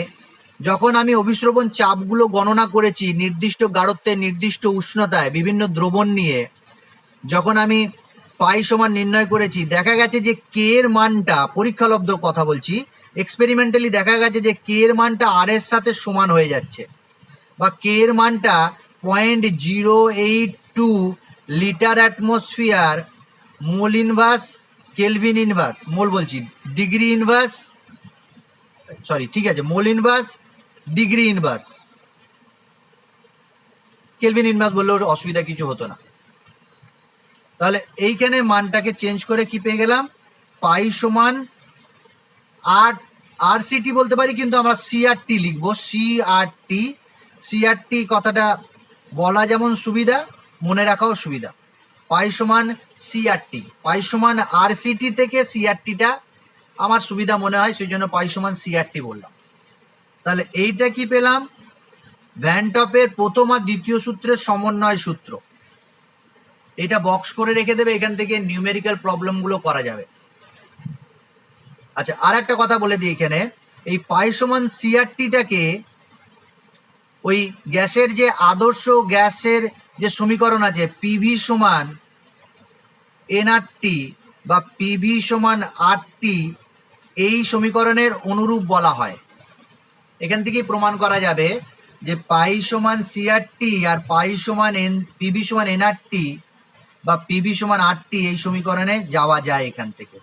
যখন আমি অভিস্রবণ চাপগুলো গণনা করেছি নির্দিষ্ট গাঢ়ত্বে নির্দিষ্ট উষ্ণতায় বিভিন্ন দ্রবণ নিয়ে যখন আমি পাই সমান নির্ণয় করেছি, দেখা গেছে যে কে এর মানটা, পরীক্ষালব্ধ কথা বলছি, এক্সপেরিমেন্টালি দেখা গেছে যে কে এর মানটা আর এর সাথে সমান হয়ে যাচ্ছে, বা কে এর মানটা 0.082 litre atmosphere mole inverse kelvin inverse, mole বলছি ডিগ্রি ইনভার্স, সরি ঠিক আছে, mole inverse degree inverse, kelvin inverse বললেও অসুবিধা কিছু হতো না। তাহলে এইখানে মানটাকে চেঞ্জ করে কি পেয়ে গেলাম, পাই সমান আর সিটি বলতে পারি, কিন্তু আমরা সিআরটি লিখবো, সিআরটি। সিআরটি কথাটা বলা যেমন সুবিধা, মনে রাখাও সুবিধা। পাই সমান সিআরটি, পাই সমান আর সিটি থেকে সিআরটিটা আমার সুবিধা মনে হয়, সেই জন্য পাই সমান সিআরটি বললাম। তাহলে এইটা কি পেলাম, ভ্যান টপের প্রথম আর দ্বিতীয় সূত্রের সমন্বয় সূত্র। এটা বক্স করে রেখে দেবে, এখান থেকে নিউমেরিক্যাল প্রবলেমগুলো করা যাবে। আচ্ছা, আর একটা কথা বলে দিই, এখানে এই পাই সমান সিআরটিটাকে ওই গ্যাসের যে আদর্শ গ্যাসের যে সমীকরণ আছে পিভি সমান এনআরটি বা পিভি সমান আরটি, এই সমীকরণের অনুরূপ বলা হয়। এখান থেকেই প্রমাণ করা যাবে যে পাই সমান সিআরটি আর পাই সমান পিভি সমান এনআরটি বা পিভি সমান আরটি, এই সমীকরণে যাওয়া যায় এখান থেকে।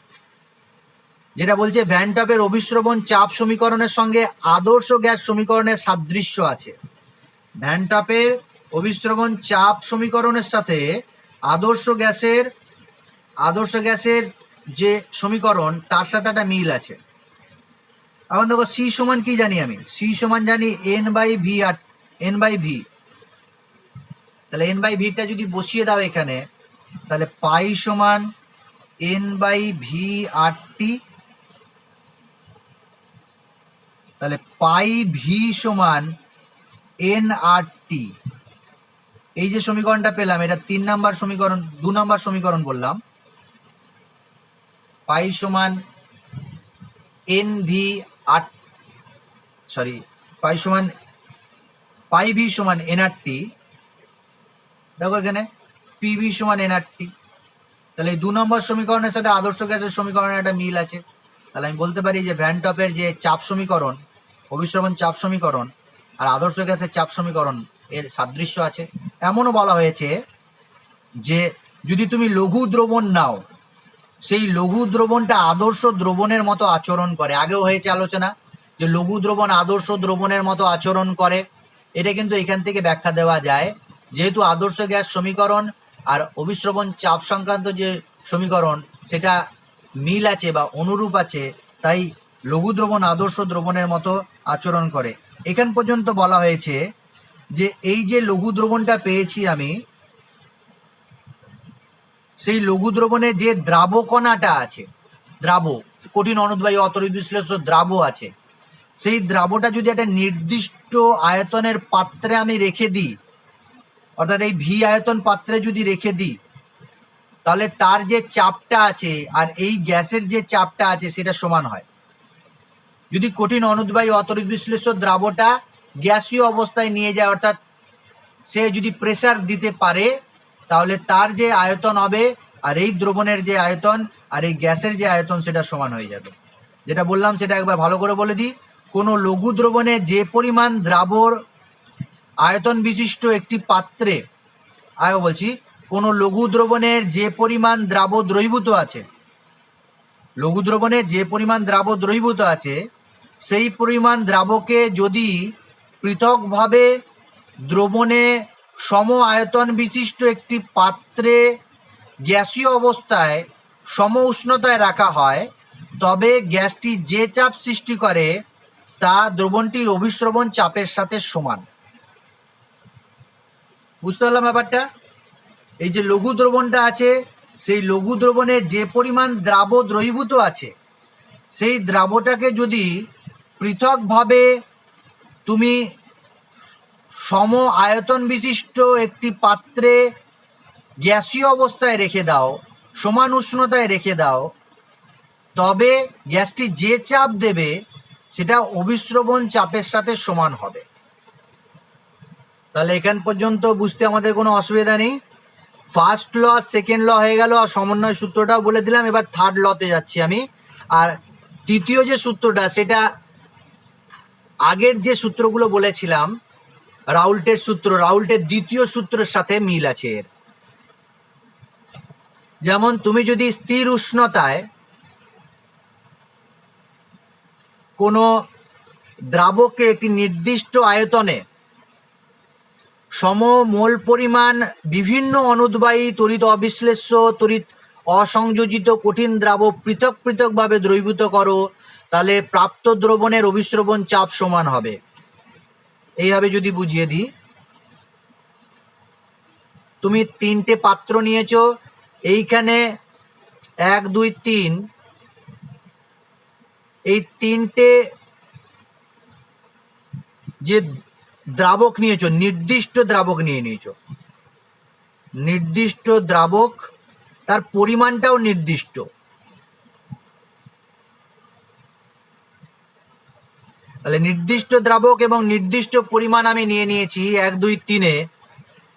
যেটা বলছে ভ্যান টপের অভিস্রবণ চাপ সমীকরণের সঙ্গে আদর্শ গ্যাস সমীকরণের সাদৃশ্য আছে। ভ্যান টপের অভিস্রবণ চাপ সমীকরণের সাথে আদর্শ গ্যাসের যে সমীকরণ তার সাথে একটা মিল আছে। এখন দেখো সি সমান কি জানি, আমি সি সমান জানি এন বাই ভি, আর এন বাই ভি। তাহলে এন বাই ভিটা যদি বসিয়ে দাও এখানে, তাহলে পাই সমান N by V R T, তাহলে পাই ভি সমান এন আর টি। এই যে সমীকরণটা পেলাম, এটা 2 নম্বর সমীকরণ বললাম। পাই সমান এন ভি আর, সরি, পাই ভি সমান এন আর টি। দেখো এখানে পিভি সমান এন আর টি, তাহলে এই 2 নম্বর সমীকরণের সাথে আদর্শ গ্যাসের সমীকরণের একটা মিল আছে। তাহলে আমি বলতে পারি যে ভ্যান টপের যে চাপ সমীকরণ, অভিস্রবণ চাপ সমীকরণ আর আদর্শ গ্যাসের চাপ সমীকরণ এর সাদৃশ্য আছে। এমনও বলা হয়েছে যে যদি তুমি লঘু দ্রবণ নাও, সেই লঘু দ্রবণটা আদর্শ দ্রবণের মতো আচরণ করে। আগেও হয়েছে আলোচনা যে লঘু দ্রবণ আদর্শ দ্রবণের মতো আচরণ করে। এটা কিন্তু এখান থেকে ব্যাখ্যা দেওয়া যায়, যেহেতু আদর্শ গ্যাস সমীকরণ আর অভিস্রবণ চাপ সংক্রান্ত যে সমীকরণ সেটা মিল আছে বা অনুরূপ আছে, তাই লঘু দ্রবণ আদর্শ দ্রবণের মতো আচরণ করে। এখান পর্যন্ত বলা হয়েছে যে এই যে লঘু দ্রবণটা পেয়েছি আমি, সেই লঘু দ্রবণে যে দ্রাবকণাটা আছে, কঠিন অনুদ্বায়ী অতরিত বিশ্লেষ্য দ্রাব আছে, সেই দ্রাবটা যদি একটা নির্দিষ্ট আয়তনের পাত্রে আমি রেখে দিই, অর্থাৎ এই ভি আয়তন পাত্রে যদি রেখে দিই, তাহলে তার যে চাপটা আছে আর এই গ্যাসের যে চাপটা আছে সেটা সমান হয়। যদি কঠিন অনুদ্বায়ী অতরিত বিশ্লেষ্য দ্রাবটা গ্যাসীয় অবস্থায় নিয়ে যায়, অর্থাৎ সে যদি প্রেসার দিতে পারে, তাহলে তার যে আয়তন হবে আর এই দ্রবণের যে আয়তন আর এই গ্যাসের যে আয়তন সেটা সমান হয়ে যাবে। যেটা বললাম সেটা একবার ভালো করে বলে দিই, কোনো লঘু দ্রবণে যে পরিমাণ দ্রাবর আয়তন বিশিষ্ট একটি পাত্রে, কোনো লঘু দ্রবণের যে পরিমাণ দ্রাব দ্রবীভূত আছে, লঘু দ্রবণে যে পরিমাণ দ্রাবক দ্রবীভূত আছে সেই পরিমাণ দ্রাবকে যদি পৃথকভাবে দ্রবণে সম আয়তন বিশিষ্ট একটি পাত্রে গ্যাসীয় অবস্থায় সম উষ্ণতায় রাখা হয়, তবে গ্যাসটি যে চাপ সৃষ্টি করে তা দ্রবণটির অভিস্রবণ চাপের সাথে সমান। বুঝতে পারলাম ব্যাপারটা? এই যে লঘু দ্রবণটা আছে, সেই লঘু দ্রবণে যে পরিমাণ দ্রাব দ্রবীভূত আছে সেই দ্রাবটাকে যদি পৃথকভাবে তুমি সম আয়তন বিশিষ্ট একটি পাত্রে গ্যাসীয় অবস্থায় রেখে দাও, সমান উষ্ণতায় রেখে দাও, তবে গ্যাসটি যে চাপ দেবে সেটা অভিস্রবণ চাপের সাথে সমান হবে। তাহলে এখান পর্যন্ত বুঝতে আমাদের কোনো অসুবিধা নেই। ফার্স্ট ল আর সেকেন্ড ল হয়ে গেল, আর সমন্বয় সূত্রটাও বলে দিলাম। এবার থার্ড লতে যাচ্ছি আমি। আর তৃতীয় যে সূত্রটা, সেটা আগের যে সূত্রগুলো বলেছিলাম, রাউল্টের সূত্র, রাউল্টের দ্বিতীয় সূত্রের সাথে মিল আছে এর। যেমন তুমি যদি স্থির উষ্ণতায় কোনো দ্রাবকে একটি নির্দিষ্ট আয়তনে সম মোল পরিমাণ বিভিন্ন অনুদ্বায়ী তড়িৎ অবিশ্লেষ্য তড়িৎ অসংযোজিত কঠিন দ্রাবক পৃথক পৃথকভাবে দ্রবীভূত করো, তাহলে প্রাপ্ত দ্রবণের অভিস্রবণ চাপ সমান হবে। এইভাবে যদি বুঝিয়ে দিই, তুমি তিনটে পাত্র নিয়েছো, এইখানে 1 2 3, এই তিনটে যে দ্রাবক নিয়েছো, নির্দিষ্ট দ্রাবক নিয়েছো, নির্দিষ্ট দ্রাবক, তার পরিমাণটাও নির্দিষ্ট। তাহলে নির্দিষ্ট দ্রাবক এবং নির্দিষ্ট পরিমাণ আমি নিয়েছি 1 2 3-এ।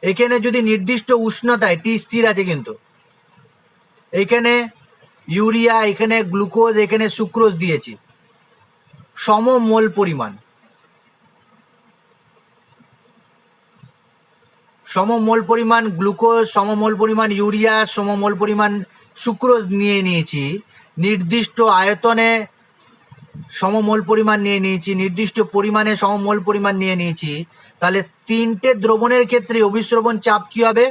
এখানে যদি নির্দিষ্ট উষ্ণতায়, টি স্থির আছে কিন্তু, এখানে ইউরিয়া, এখানে গ্লুকোজ, এখানে সুক্রোজ দিয়েছি, সম মোল পরিমাণ, সমমোল পরিমাণ গ্লুকোজ, সমমোল পরিমাণ ইউরিয়া, সমমোল পরিমাণ সুক্রোজ নিয়েছি, নির্দিষ্ট আয়তনে সমমোল পরিমাণ নিয়েছি, নির্দিষ্ট পরিমাণে সমমোল পরিমাণ নিয়েছি। তাহলে তিনটে দ্রবণের ক্ষেত্রে অভিস্রবণ চাপ কি হবে?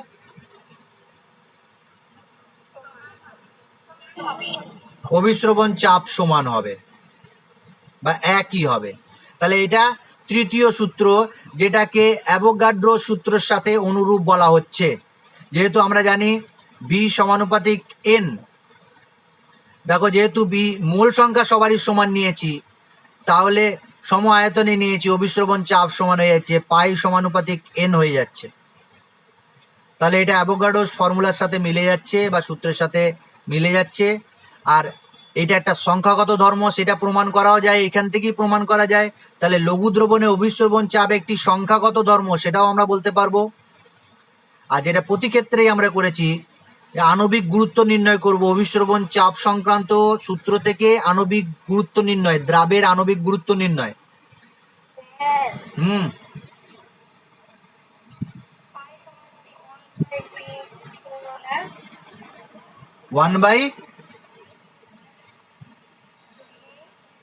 অভিস্রবণ চাপ সমান হবে বা একই হবে। তাহলে এটা তৃতীয় সূত্র, যেটাকে অ্যাভোগাড্রো সূত্রের সাথে অনুরূপ বলা হচ্ছে। যেহেতু আমরা জানি বি সমানুপাতিক এন, দেখো যেহেতু বি মোল সংখ্যা সবারই সমান নিয়েছি, তাহলে সম আয়তনে নিয়েছি, অভিস্রবণ চাপ সমান হয়ে যাচ্ছে, পাই সমানুপাতিক এন হয়ে যাচ্ছে। তাহলে এটা অ্যাভোগাড্রোস ফর্মুলার সাথে মিলে যাচ্ছে বা সূত্রের সাথে মিলে যাচ্ছে। আর এটা একটা সংখ্যাগত ধর্ম, সেটা প্রমাণ করাও যায়, এখান থেকেই প্রমাণ করা যায়। তাহলে লঘু দ্রবণে অভিস্রবণ চাপ একটি সংখ্যাগত ধর্ম, সেটাও আমরা বলতে পারবো। আর যেটা প্রতি ক্ষেত্রেই আমরা করেছি, আণবিক গুরুত্ব নির্ণয় করব অভিস্রবণ চাপ সংক্রান্ত সূত্র থেকে, আণবিক গুরুত্ব নির্ণয়, দ্রাবের আণবিক গুরুত্ব নির্ণয়। ওয়ান বাই,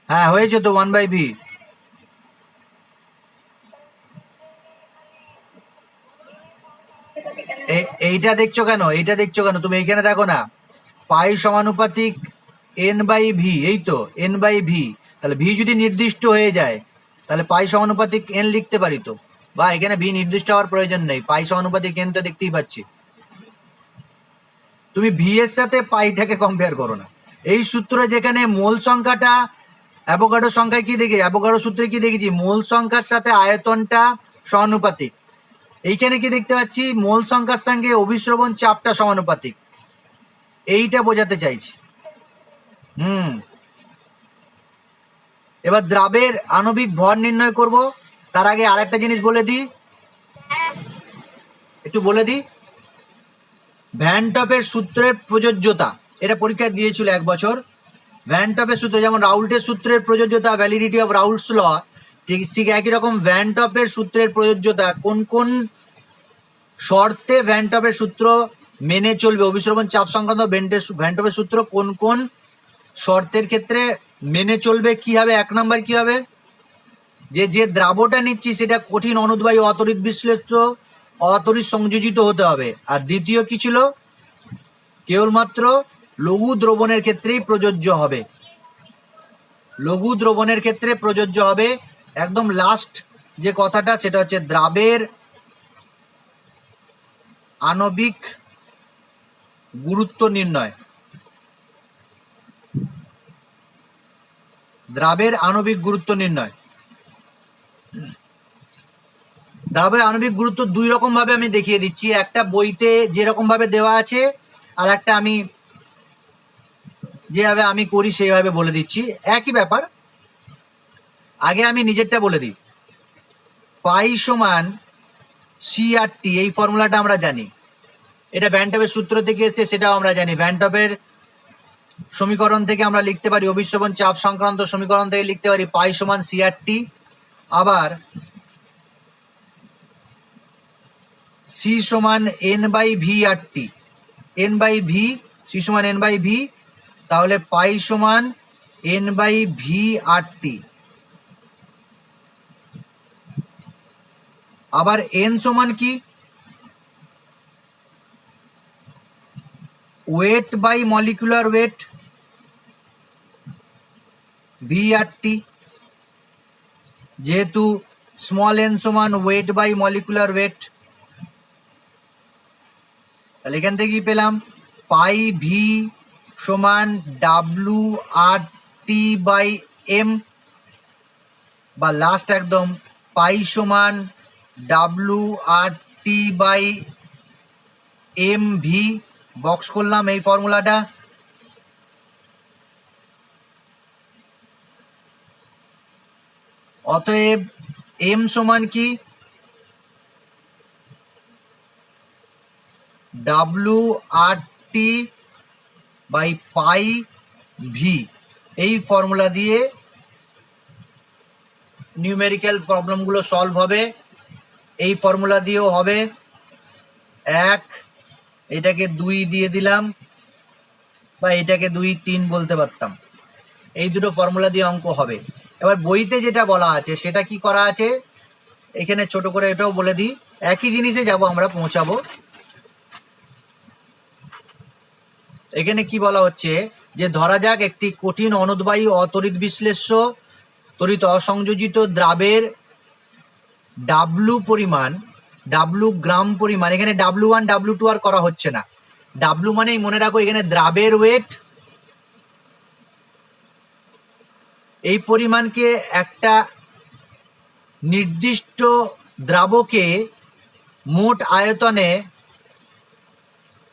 হ্যাঁ হয়েছে তো, 1/v। এইটা দেখছো কেন, এইটা দেখছো কেন? তুমি এইখানে দেখো না, পাই সমানুপাতিক n/v, এই তো n/v। তাহলে ভি যদি নির্দিষ্ট হয়ে যায় তাহলে পাই সমানুপাতিক n লিখতে পারি তো, বা এখানে ভি নির্দিষ্ট হওয়ার প্রয়োজন নেই, পাই সমানুপাতিক n তো দেখতেই পাচ্ছি। তুমি ভি এর সাথে পাইটাকে কম্পেয়ার করো না। এই সূত্রে যেখানে মোল সংখ্যাটা, অ্যাভোগাড্রো সংখ্যায় কি দেখি, অ্যাভোগাড্রো সূত্রে কি দেখেছি, মোল সংখ্যার সাথে আয়তনটা সমানুপাতিক। এইখানে কি দেখতে পাচ্ছি, মোল সংখ্যার সঙ্গে অভিস্রবণ চাপটা সমানুপাতিক। এইটা বোঝাতে চাইছি। এবার দ্রাবের আণবিক ভর নির্ণয় করব, তার আগে আরেকটা জিনিস বলে দিই, একটু বলে দিই। ভ্যান টপের সূত্রের প্রযোজ্যতা, এটা পরীক্ষা দিয়েছিল 1 বছর। ভ্যান টপের সূত্র, যেমন রাউল্টের সূত্রের প্রযোজ্যতা, ভ্যালিডিটি অফ রাউল্টস ল, ঠিক একই রকম ভ্যান টপের সূত্রের প্রযোজ্যতা, কোন কোন শর্তে ভ্যান টপের সূত্র মেনে চলবে, অভিস্রবণ চাপ সংক্রান্ত ভ্যান টপের সূত্র কোন কোন শর্তের ক্ষেত্রে মেনে চলবে কি হবে, 1 নম্বর কি হবে, যে দ্রাবটা নিচ্ছি সেটা কঠিন অনুদ্বায়ী অতড়িৎ বিশ্লেষ্য অতড়িৎ সংযোজিত হতে হবে। আর দ্বিতীয় কি ছিল, কেবলমাত্র লঘু দ্রবণের ক্ষেত্রেই প্রযোজ্য হবে, লঘু দ্রবণের ক্ষেত্রে প্রযোজ্য হবে। একদম লাস্ট যে কথাটা সেটা হচ্ছে দ্রাবের আণবিক গুরুত্ব নির্ণয়। দ্রাবের আণবিক গুরুত্ব নির্ণয়, দ্রাবের আণবিক গুরুত্ব 2 রকম ভাবে আমি দেখিয়ে দিচ্ছি। একটা বইতে যেরকম ভাবে দেওয়া আছে, আর একটা আমি যেভাবে আমি করি সেইভাবে বলে দিচ্ছি, একই ব্যাপার। আগে আমি নিজেরটা বলে দিই। পাই সমান CRT, এই ফর্মুলাটা আমরা জানি, এটা ভ্যান টপের সূত্র থেকে এসে, সেটাও আমরা জানি। ভ্যান টপের সমীকরণ থেকে আমরা লিখতে পারি, অভিস্রবণ চাপ সংক্রান্ত সমীকরণ থেকে লিখতে পারি পাই সমান CRT। আবার C সমান N/V/RT, N/V, C সমান N/V, তাহলে পাই সমান N/V/RT। আবার N সমান কি, wait by molecular weight, V/RT, যেহেতু স্মল n সমান ওয়েট বাই মলিকুলার ওয়েট, তাহলে এখান থেকে কি পেলাম, পাই ভি সমান WRT/M, বা লাস্ট একদম পাই সমান WRT/MV, বক্স করলাম এই ফর্মুলাটা। অতএব M সমান কি, WRT/πV, এই ফর্মুলা দিয়ে নিউমেরিক্যাল প্রবলেমগুলো সলভ হবে। এই ফর্মুলা দিয়েও হবে, 1, এটাকে 2 দিয়ে দিলাম, বা এটাকে 2, 3 বলতে পারতাম। এই দুটো ফর্মুলা দিয়ে অঙ্ক হবে। এবার বইতে যেটা বলা আছে সেটা কি করা আছে, এখানে ছোট করে এটাও বলে দিই, একই জিনিসে যাব আমরা, পৌঁছাবো। এখানে কি বলা হচ্ছে, যে ধরা যাক একটি কঠিন অনুদ্বায়ী অতড়িৎ বিশ্লেষ্য তড়িৎ অসংযোজিত দ্রাবের W পরিমাণ, W গ্রাম পরিমাণ, এখানে W1 W2 আর করা হচ্ছে না, W মানেই মনে রাখো এখানে দ্রাবের ওয়েট, এই পরিমাণকে একটা নির্দিষ্ট দ্রাবকে মোট আয়তনে,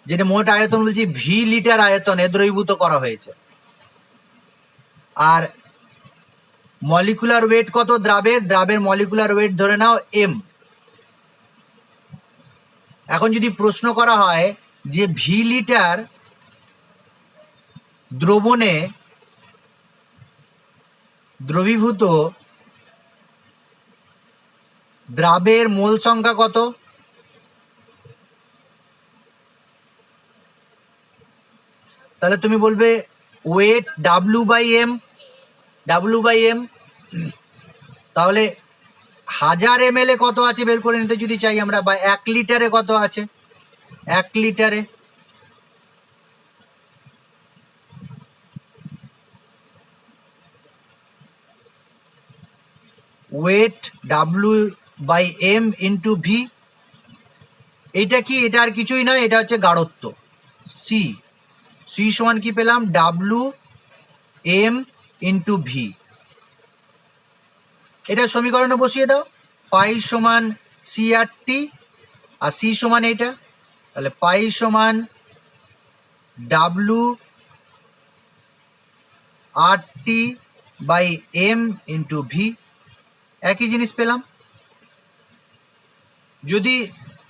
যেটা মোট আয়তন বলছি ভি লিটার আয়তনে দ্রবীভূত করা হয়েছে। আর মলিকুলার ওয়েট কত দ্রাবের, দ্রাবের মলিকুলার ওয়েট ধরে নাও M। এখন যদি প্রশ্ন করা হয় যে ভি লিটার দ্রবণে দ্রবীভূত দ্রাবের মোল সংখ্যা কত, তাহলে তুমি বলবে ওয়েট W/M, W/M। তাহলে 1000 ml এ কত আছে বের করে নিতে যদি চাই আমরা, বা 1 লিটারে কত আছে, 1 লিটারে ওয়েট W/M ইন্টু ভি। এইটা কি, এটা আর কিছুই নয়, এটা হচ্ছে গাঢ়ত্ব C। C সমান কি পেলাম, WM ইন্টু ভি। এটা সমীকরণে বসিয়ে দাও, পাই সমান CRT আর C সমান এটা, তাহলে পাই সমান WRT/M ইন্টু ভি, একই জিনিস পেলাম। যদি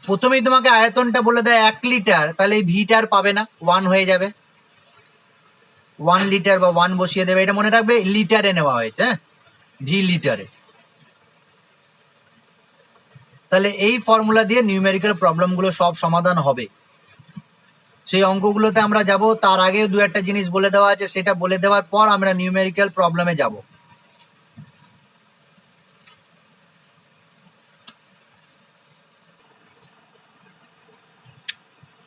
প্রথমেই তোমাকে আয়তনটা বলে দেয় 1 লিটার, তাহলে এই ভিটার পাবে না, 1 হয়ে যাবে, 1 লিটার বা 1 বসিয়ে দেবে। এটা মনে রাখবে লিটারে নেওয়া হয়েছে, হ্যাঁ, ভি লিটারে। তাহলে এই ফর্মুলা দিয়ে নিউমেরিক্যাল প্রবলেমগুলো সব সমাধান হবে। সেই অঙ্কগুলোতে আমরা যাব। তার আগে দু একটা জিনিস বলে দেওয়া আছে, সেটা বলে দেওয়ার পর আমরা নিউমেরিক্যাল প্রবলেমে যাব।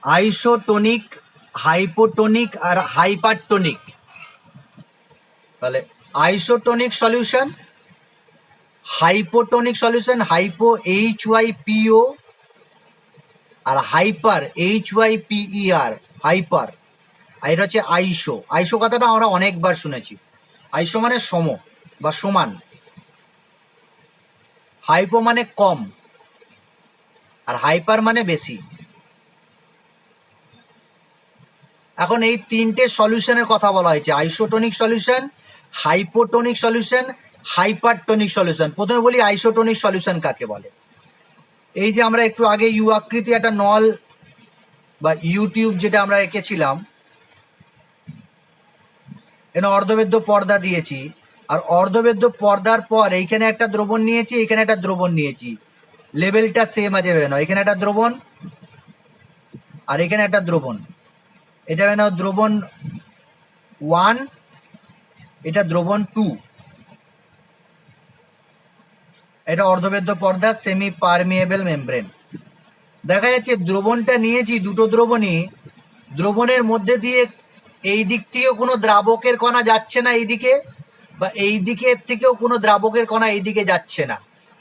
আইসোটোনিক, হাইপোটোনিক আর হাইপারটোনিক। তাহলে isotonic solution, hypotonic solution, hypo HYPO, আর হাইপার HYPER, হাইপার। আর এটা হচ্ছে আইসো। আইসো কথাটা আমরা অনেকবার শুনেছি। আইসো মানে সম বা সমান, হাইপো মানে কম, আর হাইপার মানে বেশি। এখন এই তিনটে সলিউশনের কথা বলা হয়েছে, isotonic solution, hypotonic solution, hypertonic solution. প্রথমে বলি আইসোটোনিক সলিউশন কাকে বলে। এই যে আমরা একটু আগে ইউ আকৃতি একটা নল বা ইউটিউব যেটা আমরা এঁকেছিলাম, এখানে অর্ধবেদ্য পর্দা দিয়েছি, আর অর্ধবেদ্য পর্দার পর এইখানে একটা দ্রবণ নিয়েছি, এখানে একটা দ্রবণ নিয়েছি, লেভেলটা সেম আছে না, এখানে একটা দ্রবণ আর এখানে একটা দ্রবণ, এটা না দ্রবণ 1, এটা দ্রবণ 2, এটা অর্ধবেদ্য পর্দা, সেমি পারমিয়েবল মেমব্রেন। দেখা যাচ্ছে দ্রবণটা নিয়েছি, দুটো দ্রবণই, দ্রবণের মধ্যে দিয়ে এই দিক থেকেও কোনো দ্রাবকের কণা যাচ্ছে না এইদিকে, বা এই দিকের থেকেও কোনো দ্রাবকের কণা এইদিকে যাচ্ছে না।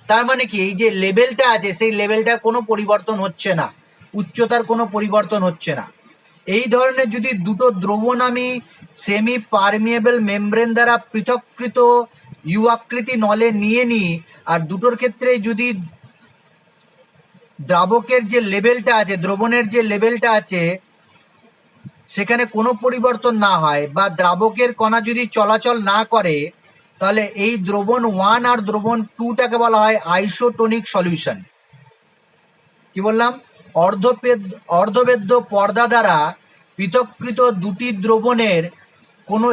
তার মানে কি, এই যে লেভেলটা আছে সেই লেভেলটার কোনো পরিবর্তন হচ্ছে না, উচ্চতার কোনো পরিবর্তন হচ্ছে না। এই ধরনের যদি দুটো দ্রবণ আমি সেমি পারমিয়েবল মেমব্রেন দ্বারা পৃথককৃত ইউ আকৃতি নলে নিয়ে নিই, আর দুটোর ক্ষেত্রে যদি দ্রাবকের যে লেভেলটা আছে, দ্রবণের যে লেভেলটা আছে, সেখানে কোনো পরিবর্তন না হয় বা দ্রাবকের কণা যদি চলাচল না করে, তাহলে এই দ্রবণ 1 আর দ্রবণ 2টাকে বলা হয় আইসোটোনিক সলিউশন। কি বললাম? অর্ধবেদ্য পর্দা দ্বারা পৃথককৃত দুটি দ্রবণের কোনো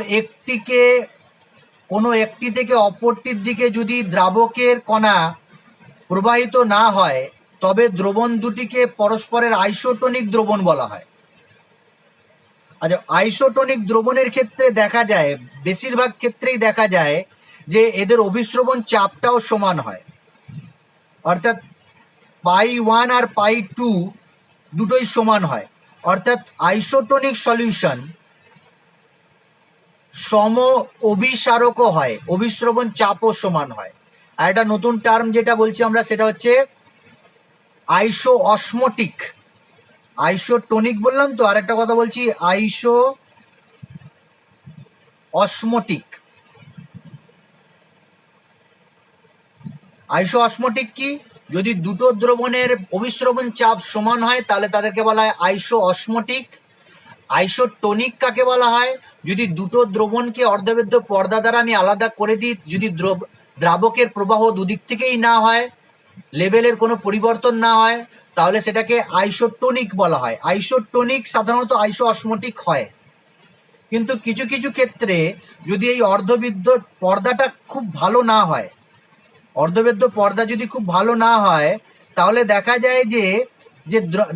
একটি থেকে অপরটির দিকে যদি দ্রাবকের কণা প্রবাহিত না হয়, তবে দ্রবণ দুটিকে পরস্পরের আইসোটোনিক দ্রবণ বলা হয়। আচ্ছা, আইসোটোনিক দ্রবণের ক্ষেত্রে দেখা যায়, বেশিরভাগ ক্ষেত্রেই দেখা যায় যে এদের অভিস্রবণ চাপটাও সমান হয়, অর্থাৎ π1 আর π2 দুটোই সমান হয়। অর্থাৎ আইসোটোনিক সলিউশন সম অভিসারকও হয়, অভিস্রবণ চাপও সমান হয়। আর একটা নতুন টার্ম যেটা বলছি আমরা, সেটা হচ্ছে আইসো অসমোটিক। আইসোটোনিক বললাম তো, আর একটা কথা বলছি আইসো অসমোটিক। আইসো অসমোটিক কি? যদি দুটো দ্রবণের অভিস্রবণ চাপ সমান হয় তাহলে তাদেরকে বলা হয় আইসো অসমোটিক। আইসোটোনিক কাকে বলা হয়? যদি দুটো দ্রবণকে অর্ধবেদ্য পর্দা দ্বারা আমি আলাদা করে দিই, যদি দ্রাবকের প্রবাহ দুদিক থেকেই না হয়, লেভেলের কোনো পরিবর্তন না হয়, তাহলে সেটাকে আইসোটোনিক বলা হয়। আইসোটোনিক সাধারণত আইসো অসমোটিক হয়। কিন্তু কিছু কিছু ক্ষেত্রে যদি এই অর্ধবেদ্য পর্দাটা খুব ভালো না হয়, অর্ধবেদ্য পর্দা যদি খুব ভালো না হয়, তাহলে দেখা যায় যে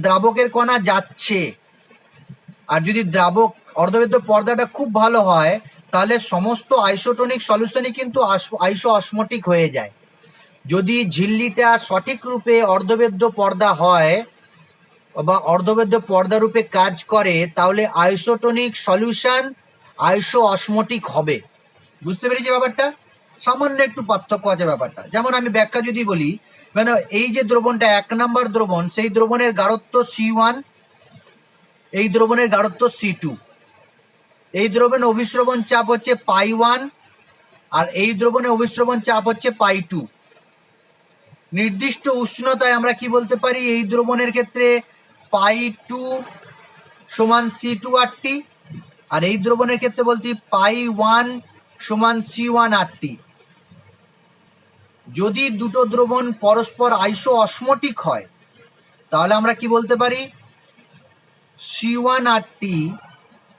দ্রাবকের কণা যাচ্ছে। আর যদি অর্ধবেদ্য পর্দাটা খুব ভালো হয়, তাহলে সমস্ত আইসোটোনিক সলিউশনই কিন্তু আইসো অসমোটিক হয়ে যায়। যদি ঝিল্লিটা সঠিক রূপে অর্ধবেদ্য পর্দা হয় বা অর্ধবেদ্য পর্দা রূপে কাজ করে, তাহলে আইসোটোনিক সলিউশন আইসো অসমোটিক হবে। বুঝতে পেরেছি ব্যাপারটা? সামান্য একটু পার্থক্য আছে ব্যাপারটা। যেমন আমি ব্যাখ্যা যদি বলি, মানে এই যে দ্রবণটা 1 নম্বর দ্রবণ, সেই দ্রবণের গাঢ়ত্ব C1, এই দ্রবণের গাঢ়ত্ব C2, এই দ্রবণের অভিস্রবণ চাপ হচ্ছে π1 আর এই দ্রবণের অভিস্রবণ চাপ হচ্ছে π2। নির্দিষ্ট উষ্ণতায় আমরা কি বলতে পারি? এই দ্রবণের ক্ষেত্রে π2 সমান C2RT, আর এই দ্রবণের ক্ষেত্রে বলছি π1 সমান C1RT। যদি দুটো দ্রবণ পরস্পর আইসো অসমোটিক হয়, তাহলে আমরা কি বলতে পারি? C1RT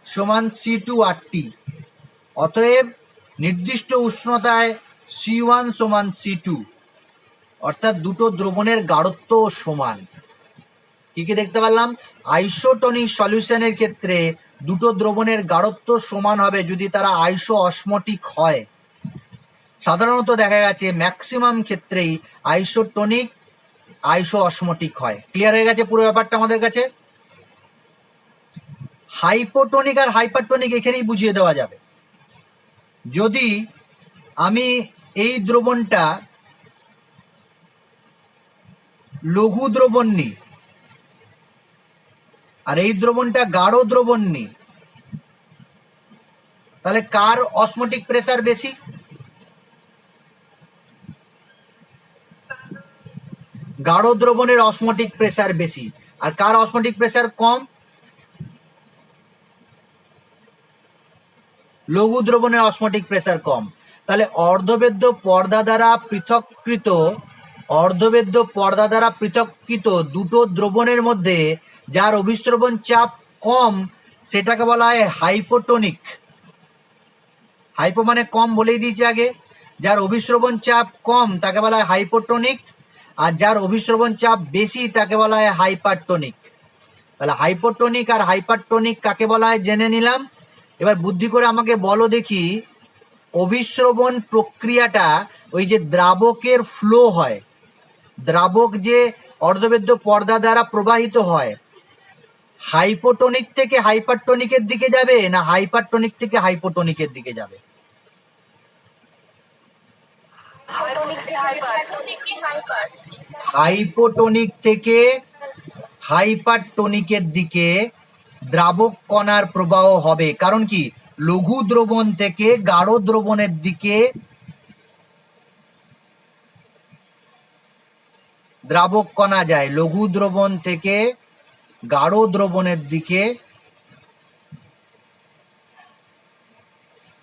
সমান C2RT। অতএব নির্দিষ্ট উষ্ণতায় C1 সমান C2, অর্থাৎ দুটো দ্রবণের গাঢ়ত্ব সমান। কি কি দেখতে পারলাম? আইসোটনিক সলিউশনের ক্ষেত্রে দুটো দ্রবণের গাঢ়ত্ব সমান হবে যদি তারা আইসো অসমটিক হয়। সাধারণত দেখা গেছে ম্যাক্সিমাম ক্ষেত্রেই আইসোটনিক আইসো অসমটিক হয়। ক্লিয়ার হয়ে গেছে পুরো ব্যাপারটা আমাদের কাছে? হাইপোটনিক আর হাইপারটনিক এখানেই বুঝিয়ে দেওয়া যাবে। যদি আমি এই দ্রবণটা লঘু দ্রবণ নিই আর এই দ্রবণটা গাঢ় দ্রবণ নিই, তাহলে কার অসমটিক প্রেসার বেশি? গাঢ় দ্রবণের অসমটিক প্রেসার বেশি। আর কার অসমটিক প্রেসার কম? লঘু দ্রবণের অসমটিক প্রেসার কম। তাহলে অর্ধবেদ্য পর্দা দ্বারা পৃথককৃত দুটো দ্রবণের মধ্যে যার অভিস্রবণ চাপ কম সেটাকে বলা হয় হাইপোটনিক। হাইপো মানে কম, বলেই দিয়েছি আগে। যার অভিস্রবণ চাপ কম তাকে বলা হয় হাইপোটনিক, আর যার অভিস্রবণ চাপ বেশি তাকে বলা হয় হাইপারটনিক। তাহলে হাইপোটনিক আর হাইপারটনিক কাকে বলা হয় জেনে নিলাম। এবার বুদ্ধি করে আমাকে বলো দেখি, অভিস্রবণ প্রক্রিয়াটা ওই যে দ্রাবকের ফ্লো হয়, দ্রাবক যে অর্ধবেদ্য পর্দা দ্বারা প্রবাহিত হয়, হাইপোটনিক থেকে হাইপারটনিকের দিকে যাবে না হাইপারটনিক থেকে হাইপোটনিকের দিকে যাবে? হাইপোটনিক থেকে হাইপারটনিকের দিকে দ্রাবক কণার প্রবাহ হবে। কারণ কি? লঘু দ্রবণ থেকে গাঢ় দ্রবণের দিকে দ্রাবক কণা যায়, লঘু দ্রবণ থেকে গাঢ় দ্রবণের দিকে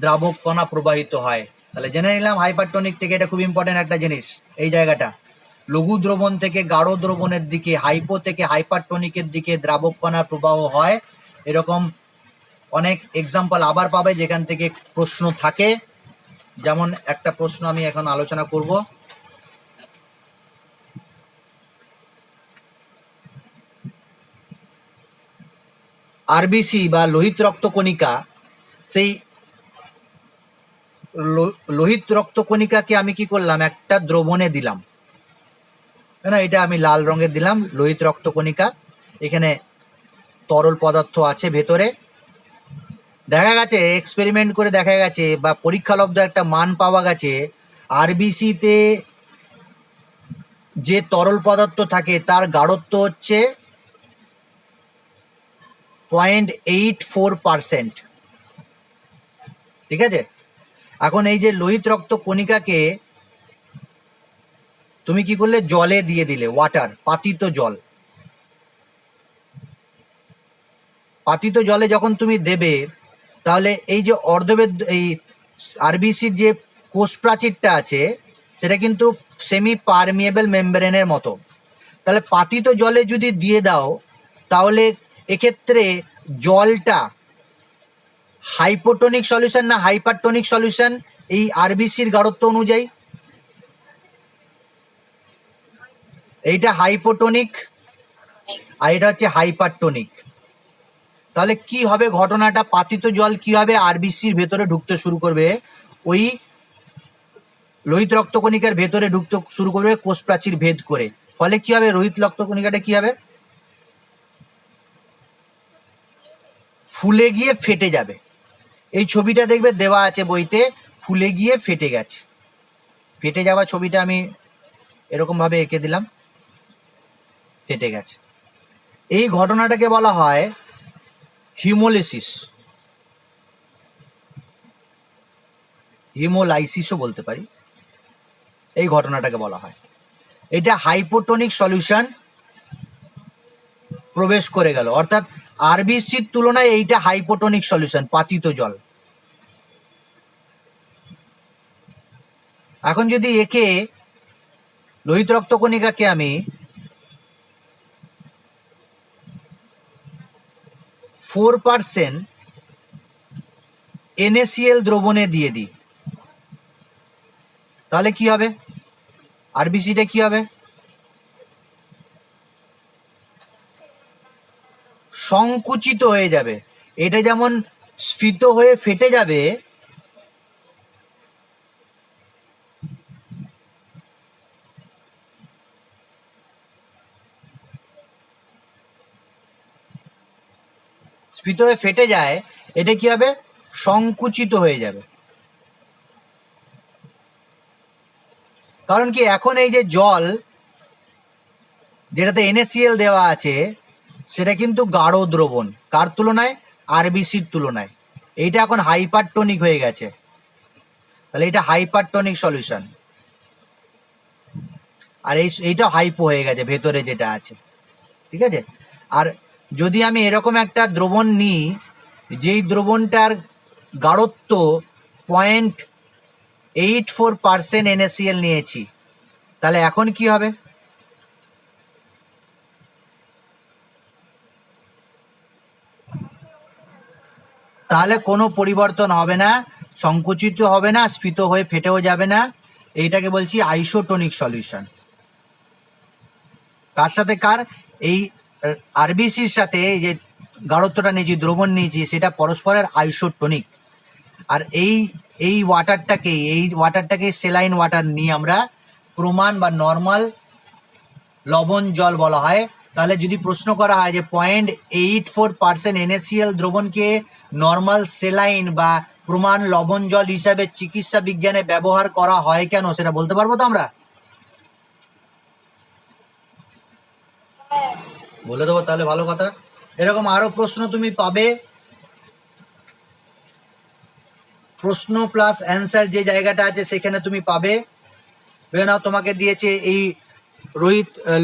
দ্রাবক কণা প্রবাহিত হয়। তাহলে জেনে নিলাম হাইপারটনিক থেকে, এটা খুব ইম্পর্টেন্ট একটা জিনিস এই জায়গাটা। লঘু দ্রবণ থেকে গাঢ় দ্রবণের দিকে, হাইপো থেকে হাইপারটনিকের দিকে দ্রাবক কণা প্রবাহ হয়। এরকম অনেক এক্সাম্পল আবার পাবে যেখান থেকে প্রশ্ন থাকে। যেমন একটা প্রশ্ন আমি এখন আলোচনা করব। আরবিসি বা লোহিত রক্তকণিকা, সেই লোহিত রক্তকণিকাকে আমি কি করলাম? একটা দ্রবণে দিলাম, না এটা আমি লাল রঙের দিলাম লোহিত রক্তকণিকা। এখানে তরল পদার্থ আছে ভেতরে। দেখা গেছে, এক্সপেরিমেন্ট করে দেখা গেছে বা পরীক্ষালব্ধ একটা মান পাওয়া গেছে, আরবিসিতে যে তরল পদার্থ থাকে তার গাঢ়ত্ব হচ্ছে 0.84%। ঠিক আছে? এখন এই যে লোহিত রক্ত কণিকাকে তুমি কি করলে? জলে দিয়ে দিলে, ওয়াটার, পাতিত জল। পাতিত জলে যখন তুমি দেবে, তাহলে এই যে অর্ধবেদ্য এই আরবিসির যে কোষ প্রাচীরটা আছে সেটা কিন্তু সেমি পারমিয়েবল মেমব্রেনের মতো। তাহলে পাতিত জলে যদি দিয়ে দাও, তাহলে এক্ষেত্রে জলটা হাইপোটনিক সলিউশন না হাইপারটনিক সলিউশন এই আরবিসির গাঢ়ত্ব অনুযায়ী? এইটা হাইপোটনিক আর এটা হচ্ছে হাইপারটনিক। তাহলে কি হবে ঘটনাটা? পাতিত জল কি হবে? আরবিসির ভেতরে ঢুকতে শুরু করবে, ওই লোহিত রক্তকণিকার ভেতরে ঢুকতে শুরু করবে কোষ প্রাচীর ভেদ করে। ফলে কি হবে? লোহিত রক্তকণিকাটা কি হবে? ফুলে গিয়ে ফেটে যাবে। এই ছবিটা দেখবে দেওয়া আছে বইতে, ফুলে গিয়ে ফেটে গেছে। ফেটে যাওয়া ছবিটা আমি এরকম ভাবে এঁকে দিলাম, ফেটে গেছে। এই ঘটনাটাকে বলা হয় হিমোলিসিস, হিমোলাইসিসও বলতে পারি। এই ঘটনাটাকে বলা হয়, এটা হাইপোটনিক সলিউশন প্রবেশ করে গেল, অর্থাৎ আরবিসির তুলনায় এইটা হাইপোটনিক সলিউশন, পাতিত জল। এখন যদি একে লোহিত রক্তকণিকাকে আমি 4% NaCl দ্রবণে দিয়ে দিই, তাহলে কি হবে? আরবিসিটা কি হবে? সংকুচিত হয়ে যাবে। এটা যেমন স্ফীত হয়ে ফেটে যাবে, স্ফীত হয়ে ফেটে যায়, এটা কি হবে? সংকুচিত হয়ে যাবে। কারণ কি, এখন এই যে জল যেটাতে NaCl দেওয়া আছে সেটা কিন্তু গাঢ় দ্রবণ, কার তুলনায়? আরবিসির তুলনায়। এইটা এখন হাইপারটনিক হয়ে গেছে, তাহলে এটা হাইপারটনিক সলিউশন। আর এইটা হাইপো হয়ে গেছে ভেতরে যেটা আছে, ঠিক আছে? আর যদি আমি এরকম একটা দ্রবণ নিই, যেই দ্রবণটার গাঢ়ত্ব 0.84% NaCl নিয়েছি, তাহলে এখন কি হবে? তাহলে কোনো পরিবর্তন হবে না, সংকুচিত হবে না, স্ফীত হয়ে ফেটেও যাবে না। এইটাকে বলছি আইসোটোনিক সলিউশন। কার সাথে কার? এই আরবিসির সাথে যে গাঢ়ত্বটা নিয়েছি, দ্রবণ নিয়েছি, সেটা পরস্পরের আইসোটোনিক। আর এই ওয়াটারটাকে সেলাইন ওয়াটার নিয়ে আমরা প্রমাণ বা নর্মাল লবণ জল বলা হয়। তাহলে যদি প্রশ্ন করা হয় যে 0.84% NaCl দ্রবণকে নর্মাল সেলাইন বা প্রমাণ লবণ জল হিসাবে চিকিৎসা বিজ্ঞানে ব্যবহার করা হয় কেন, সেটা বলতে পারবো তো আমরা? বলে দেবো, তাহলে ভালো কথা। এরকম আরো প্রশ্ন তুমি পাবে, প্রশ্ন প্লাস অ্যান্সার যে জায়গাটা আছে সেখানে তুমি পাবে। ভেবে নাও তোমাকে দিয়েছে এই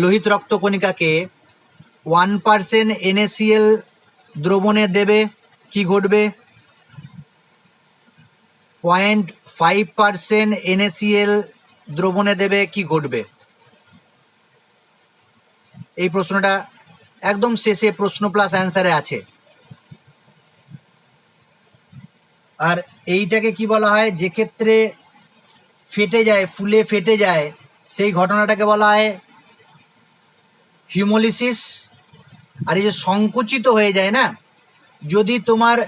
লোহিত রক্তকণিকাকে 1% NaCl দ্রবণে দেবে, কি ঘটবে? 0.5% NaCl দ্রবণে দেবে, কি ঘটবে? এই প্রশ্নটা একদম শেষে প্রশ্ন প্লাস অ্যান্সারে আছে। আর এইটাকে কি বলা হয়? যে ক্ষেত্রে ফেটে যায়, ফুলে ফেটে যায়, সেই ঘটনাটাকে বলা হয় হিমোলিসিস। আর এই যে সংকুচিত হয়ে যায় না, যদি তোমার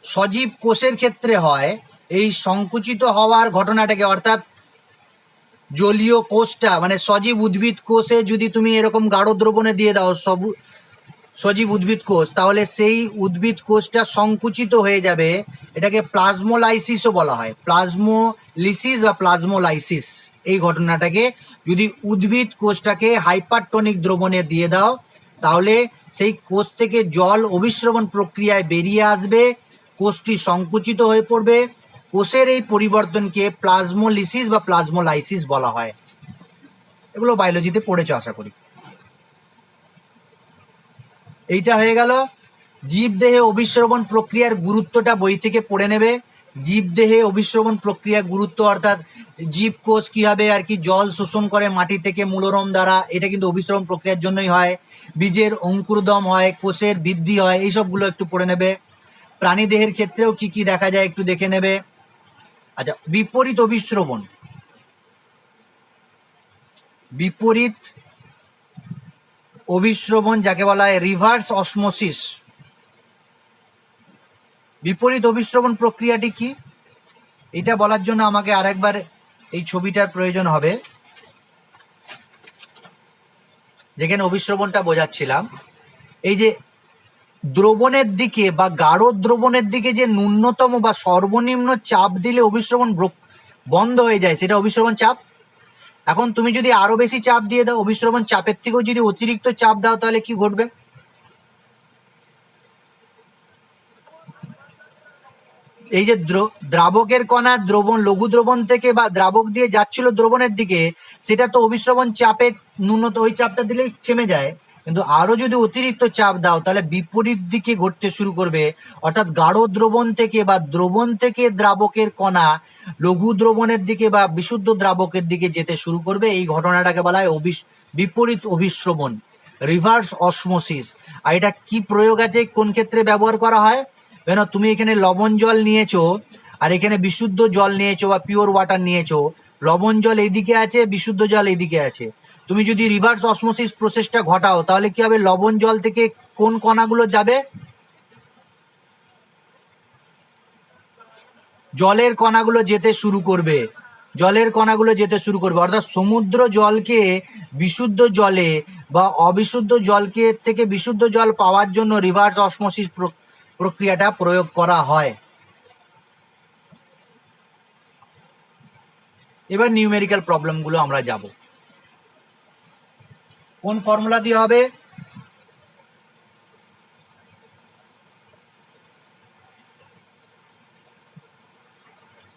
সজীব কোষের ক্ষেত্রে হয়, এই সংকুচিত হওয়ার ঘটনাটাকে, অর্থাৎ জলীয় কোষটা মানে সজীব উদ্ভিদ কোষে যদি তুমি এরকম গাঢ় দ্রবণে দিয়ে দাও সজীব উদ্ভিদ কোষ, তাহলে সেই উদ্ভিদ কোষটা সংকুচিত হয়ে যাবে। এটাকে প্লাজমোলাইসিসও বলা হয়, প্লাজমোলিসিস বা প্লাজমোলাইসিস। এই ঘটনাটাকে যদি উদ্ভিদ কোষটাকে হাইপারটনিক দ্রবণে দিয়ে দাও, তাহলে সেই কোষ থেকে জল অভিস্রবণ প্রক্রিয়ায় বেরিয়ে আসবে, কোষটি সংকুচিত হয়ে পড়বে। কোষের এই পরিবর্তনকে প্লাজমোলিসিস বা প্লাজমোলাইসিস বলা হয়। এগুলো বায়োলজিতে পড়েছো আশা করি। এইটা হয়ে গেল জীবদেহে অভিস্রবণ প্রক্রিয়ার গুরুত্বটা, বই থেকে পড়ে নেবে। জীবদেহে অভিস্রবণ প্রক্রিয়ার গুরুত্ব, অর্থাৎ জীবকোষ কীভাবে আর কি জল শোষণ করে মাটি থেকে মূলরম দ্বারা, এটা কিন্তু অভিস্রবণ প্রক্রিয়ার জন্যই হয়। বীজের অঙ্কুরোদ্গম হয়, কোষের বৃদ্ধি হয়, এইসবগুলো একটু পড়ে নেবে। প্রাণীদেহের ক্ষেত্রেও কি কি দেখা যায় একটু দেখে নেবে। আচ্ছা, বিপরীত অভিস্রবণ, বিপরীত অভিস্রবণ যাকে বলা হয় রিভার্স অসমোসিস। বিপরীত অভিস্রবণ প্রক্রিয়াটি কি, এটা বলার জন্য আমাকে আরেকবার এই ছবিটার প্রয়োজন হবে, যেখানে অভিস্রবণটা বোঝাচ্ছিলাম। এই যে দ্রবণের দিকে বা গাঢ় দ্রবণের দিকে যে ন্যূনতম বা সর্বনিম্ন চাপ দিলে অভিস্রবণ বন্ধ হয়ে যায়, সেটা অভিস্রবণ চাপ। এখন তুমি যদি আরো বেশি চাপ দিয়ে দাও, অভিস্রবণ চাপের থেকেও যদি অতিরিক্ত চাপ দাও, তাহলে কি ঘটবে? এই যে দ্রাবকের কণা লঘু দ্রবণ থেকে বা দ্রাবক দিয়ে যাচ্ছিল দ্রবণের দিকে, সেটা তো অভিস্রবণ চাপের ন্যূনতম, ওই চাপটা দিলেই থেমে যায়। কিন্তু আরো যদি অতিরিক্ত চাপ দাও, তাহলে বিপরীত দিকে ঘটতে শুরু করবে, অর্থাৎ গাঢ় দ্রবণ থেকে বা দ্রবণ থেকে দ্রাবকের কণা লঘু দ্রবণের দিকে বা বিশুদ্ধ দ্রাবকের দিকে যেতে শুরু করবে। এই ঘটনাটাকে বলা হয় বিপরীত অভিস্রবণ, রিভার্স অসমোসিস। আর এটা কি প্রয়োগ আছে, কোন ক্ষেত্রে ব্যবহার করা হয়? কেন তুমি এখানে লবণ জল নিয়েছো আর এখানে বিশুদ্ধ জল নিয়েছো বা পিওর ওয়াটার নিয়েছো, লবণ জল এইদিকে আছে, বিশুদ্ধ জল এইদিকে আছে। তো তুমি যদি রিভার্স অসমোসিস প্রসেসটা ঘটাও তাহলে কি হবে, লবণ জল থেকে কোন কণাগুলো যাবে, জলের কণাগুলো যেতে শুরু করবে, জলের কণাগুলো যেতে শুরু করবে। অর্থাৎ সমুদ্র জলকে বিশুদ্ধ জলে বা অবিশুদ্ধ জলকে থেকে বিশুদ্ধ জল পাওয়ার জন্য রিভার্স অসমোসিস প্রক্রিয়াটা প্রয়োগ করা হয়। এবার নিউমেরিক্যাল প্রবলেমগুলো আমরা যাব। কোন ফর্মুলা দিয়ে হবে,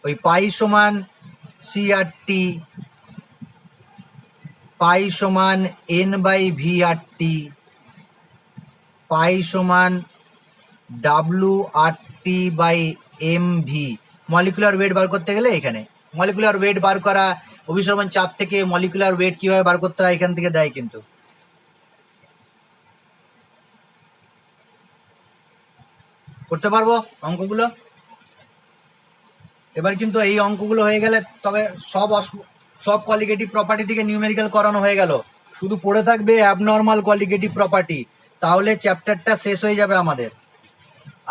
ওই পাই সমান সি আর টি, পাই সমান N by V R T, pi সমান W R T by M V. Molecular weight বার করতে গেলে এখানে মলিকুলার ওয়েট বার করা, অভিসরণ চাপ থেকে মলিকুলার ওয়েট কিভাবে বার করতে হয় এখান থেকে দেয়, কিন্তু করতে পারবো অঙ্কগুলো। এবার কিন্তু এই অঙ্কগুলো হয়ে গেলে তবে সব কোয়ালিটেটিভ প্রপার্টি থেকে নিউমেরিক্যাল করানো হয়ে গেল, শুধু পড়ে থাকবে অ্যাবনর্মাল কোয়ালিটেটিভ প্রপার্টি, তাহলে চ্যাপ্টারটা শেষ হয়ে যাবে আমাদের।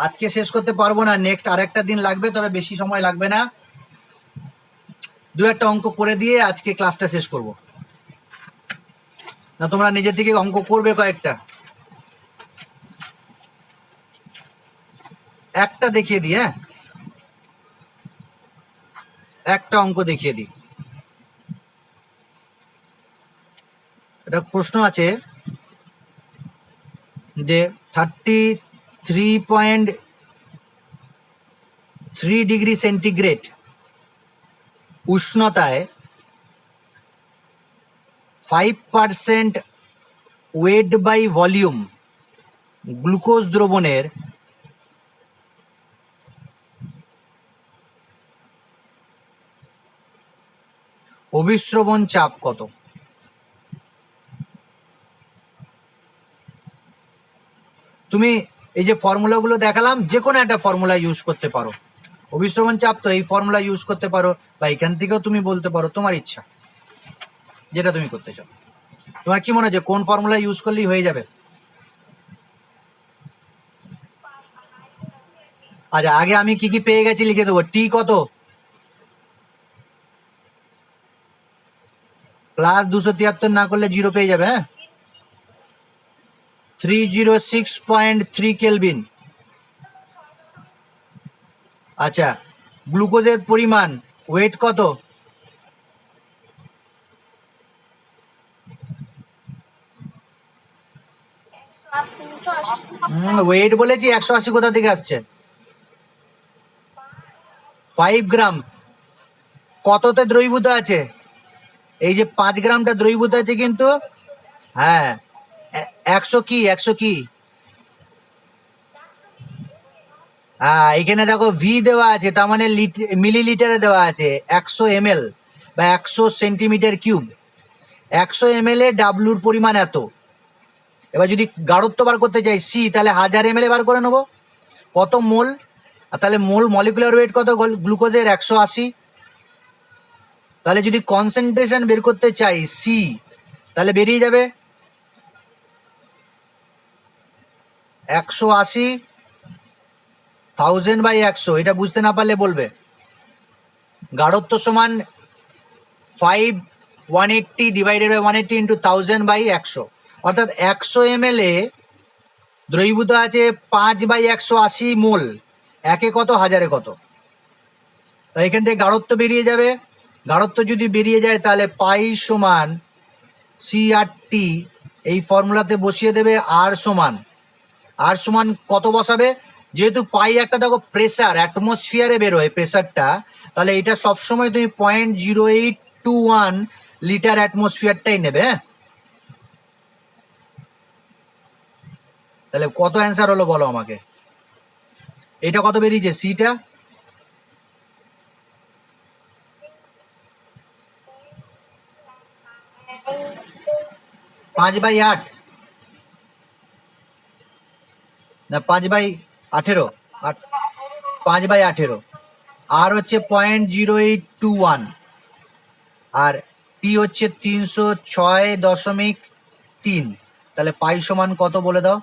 আজকে শেষ করতে পারবো না, নেক্সট আরেকটা দিন লাগবে, তবে বেশি সময় লাগবে না, দু একটা অঙ্ক করে দিয়ে আজকে ক্লাসটা শেষ করব। না তোমরা নিজে থেকে অঙ্ক করবে কয়েকটা, একটা দেখিয়ে দিই, হ্যাঁ একটা অঙ্ক দেখিয়ে দিই। এটা প্রশ্ন আছে যে 33.3 ডিগ্রি সেন্টিগ্রেড উষ্ণতায় 5% ওয়েট বাই ভলিউম গ্লুকোজ দ্রবণের অভিস্রবণ চাপ কত? তুমি এই যে ফর্মুলাগুলো দেখালাম, যে কোনো একটা ফর্মুলা ইউজ করতে পারো। অভিস্রবণ চাপ তো এই ফর্মুলা ইউজ করতে পারো, বা এখান থেকেও তুমি বলতে পারো, তোমার ইচ্ছা, যেটা তুমি করতে চাও। তোমার কি মনে হচ্ছে কোন ফর্মুলা ইউজ করলেই হয়ে যাবে? আচ্ছা, আগে আমি কি কি পেয়ে গেছি লিখে দেবো। টি কত? প্লাস 273 না করলে 0 পেয়ে যাবে। হ্যাঁ, 306.3 কেলভিন। আচ্ছা, গ্লুকোজের পরিমাণ ওয়েট কত? ওয়েট বলেছি, 180 কোথা থেকে আসছে? 5 গ্রাম। কততে দ্রবীভূত আছে? এই যে 5 গ্রামটা দ্রবীভূত আছে কিন্তু। হ্যাঁ, 100 কি 100 কি? হ্যাঁ, এখানে দেখো ভি দেওয়া আছে, তার মানে মিলিলিটারে দেওয়া আছে 100 ml বা 100 সেন্টিমিটার কিউব। 100 ml এ ডাব্লুর পরিমাণ এত। এবার যদি গাঢ়ত্ব বার করতে চাই সি, তাহলে 1000 ml বার করে নেবো, কত মোল। আর তাহলে মোল মলিকুলার ওয়েট কত গ্লুকোজের? 180। তাহলে যদি কনসেন্ট্রেশন বের করতে চাই সি, তাহলে বেরিয়ে যাবে 180 1000/100। এটা বুঝতে না পারলে বলবে। গাঢ়ত্ব সমান 180 ডিভাইডেড বাই 180 ইন্টু 1000/100, অর্থাৎ 100 ml এ দ্রবীভূত আছে 5/180 মোল। একে কত, হাজারে কত। তাই এখান থেকে গাঢ়ত্ব বেরিয়ে যাবে। গাঢ়ত্ব যদি বেরিয়ে যায় তাহলে পাই সমান সি আর টি, এই ফর্মুলাতে বসিয়ে দেবে। আর সমান কত বসাবে? যেহেতু পাই একটা দেখো প্রেসার, অ্যাটমসফিয়ারে বেরোয় প্রেসারটা, তাহলে এটা সবসময় তুমি 0.0821 লিটার অ্যাটমসফিয়ারটাই নেবে। হ্যাঁ, তাহলে কত অ্যান্সার হলো বলো আমাকে? এটা কত বেরিয়েছে সিটা? 5/8 না 5/18? 5/18 আর হচ্ছে 0.0821, আর T টি হচ্ছে 306.3, তাহলে পাই সমান কত বলে দাও?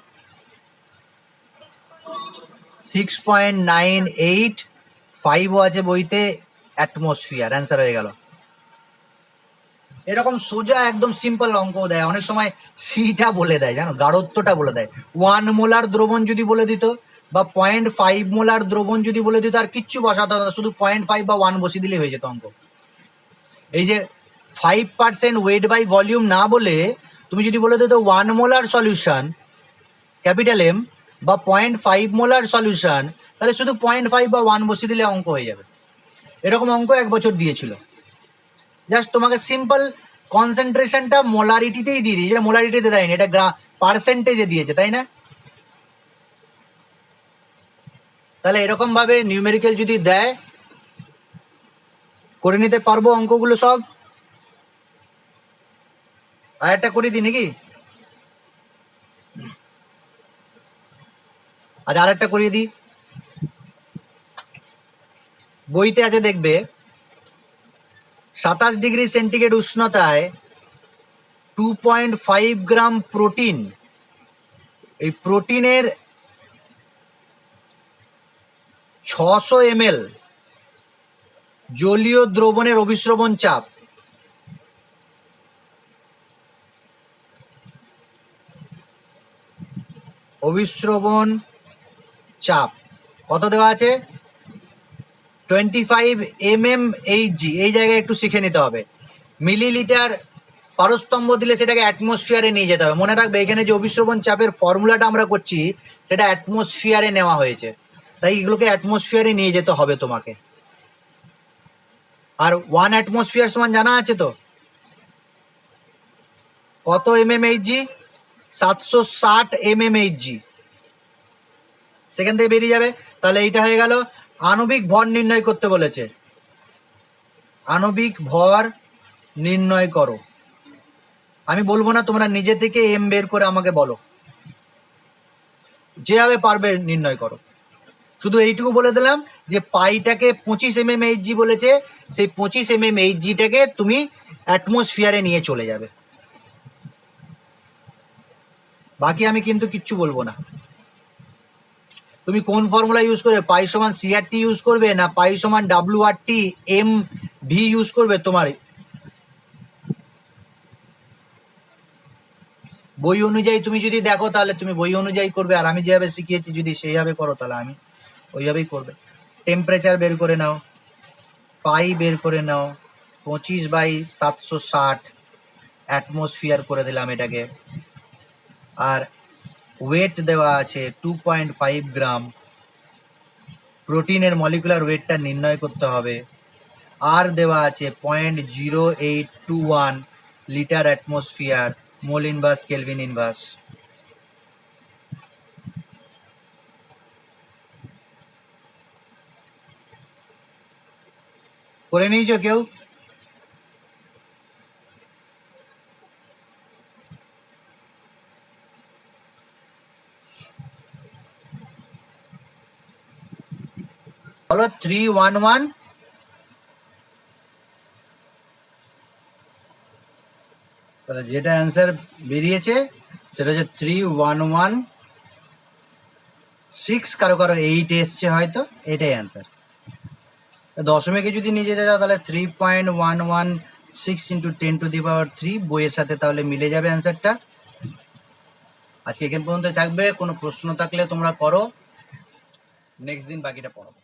6.985 আছে বইতে, অ্যাটমসফিয়ার অ্যান্সার হয়ে গেল। এরকম সোজা একদম সিম্পল অঙ্ক দেয়, অনেক সময় সিটা বলে দেয়, জানো, গাঢ়ত্বটা বলে দেয়। 1 মোলার দ্রবণ যদি বলে দিত বা 0.5 মোলার দ্রবণ যদি বলে দিত, আর কিচ্ছু বসাতে হতো না, শুধু 0.5 বা 1 বসিয়ে দিলেই হয়ে যেত অঙ্ক। এই যে 5% ওয়েট বাই ভলিউম না বলে তুমি যদি বলে দিত 1 মোলার সলিউশন ক্যাপিটাল এম বা 0.5 মোলার সলিউশন, তাহলে শুধু 0.5 বা 1 বসিয়ে দিলে অঙ্ক হয়ে যাবে। এরকম অঙ্ক 1 বছর দিয়েছিল। জাস্ট তোমাকে সিম্পল কনসেন্ট্রেশনটা মোলারিটিতেই দিয়ে দিয়েছে, এটা মোলারিটিতে দেয়নি, এটা পার্সেন্টেজে দিয়েছে, তাই না? তাহলে এরকম ভাবে নিউমেরিক্যাল যদি দেয় করে নিতে পারবো অঙ্কগুলো সব। আর একটা করে দিই নাকি? আজ আর একটা করিয়ে দিই। বইতে আছে দেখবে 27 ডিগ্রি সেন্টিগ্রেড উষ্ণতায় 2.5 গ্রাম প্রোটিন, এই প্রোটিনের 600 ml জলীয় দ্রবণের অভিস্রবণ চাপ, অভিস্রবণ চাপ কত দেওয়া আছে? 25 mmHg। এই জায়গায় একটু শিখে নিতে হবে। মিলিলিটার পারস্তম্ভ দিলে সেটাকে অ্যাটমসফিয়ারে নিয়ে যেতে হবে। মনে রাখবে এখানে যে অভিস্রবণ চাপের ফর্মুলাটা আমরা করছি সেটা অ্যাটমসফিয়ারে নেওয়া হয়েছে, তাই এগুলোকে অ্যাটমসফিয়ারে নিয়ে যেতে হবে তোমাকে। আর 1 অ্যাটমসফিয়ার সমান জানা আছে তো কত mmHg? 760 mmHg। সেখান থেকে বেরিয়ে যাবে। তাহলে এইটা হয়ে গেল। আণবিক ভর নির্ণয় করতে বলেছে, আণবিক ভর নির্ণয় করো। আমি বলবো না, তোমরা নিজে থেকে এম বের করে আমাকে বলো, যেভাবে পারবে নির্ণয় করো। শুধু এইটুকু বলে দিলাম যে পাইটাকে 25 mmHg বলেছে, সেই 25 mmHgটাকে তুমি অ্যাটমসফিয়ারে নিয়ে চলে যাবে। বাকি আমি কিন্তু কিচ্ছু বলবো না। তুমি কোন ফর্মুলা ইউজ করবে, পাই সমান সিআরটি ইউজ করবে না পাই সমান ডাব্লিউআরটি এম ভি ইউজ করবে, তোমার বই অনুযায়ী তুমি যদি দেখো তাহলে তুমি বই অনুযায়ী করবে, আর আমি যেভাবে শিখিয়েছি যদি সেইভাবে করো তাহলে আমি ওইভাবেই করবে। টেম্পারেচার বের করে নাও, পাই বের করে নাও, 25/760 অ্যাটমসফিয়ার করে দিলাম এটাকে। আর ওয়েট দেওয়া আছে 2.5 গ্রাম, প্রোটিনের মলিকুলার ওয়েটটা নির্ণয় করতে হবে। আর দেওয়া আছে 0.0821 litre atmosphere, mole inverse kelvin inverse. করে নিয়েছো কেউ? বলো 311। তাহলে যেটা অ্যান্সার বেরিয়েছে সেটা হচ্ছে 3116, কারো কারো 8 এসছে হয়তো, এটাই অ্যান্সার। দশমিকে যদি নিয়ে যেতে যাও তাহলে 3.116 ইন্টু 10⁻³ বইয়ের সাথে তাহলে মিলে যাবে অ্যান্সারটা। আজকে এখান পর্যন্ত থাকবে। কোনো প্রশ্ন থাকলে তোমরা করো, নেক্সট দিন বাকিটা পড়াবো।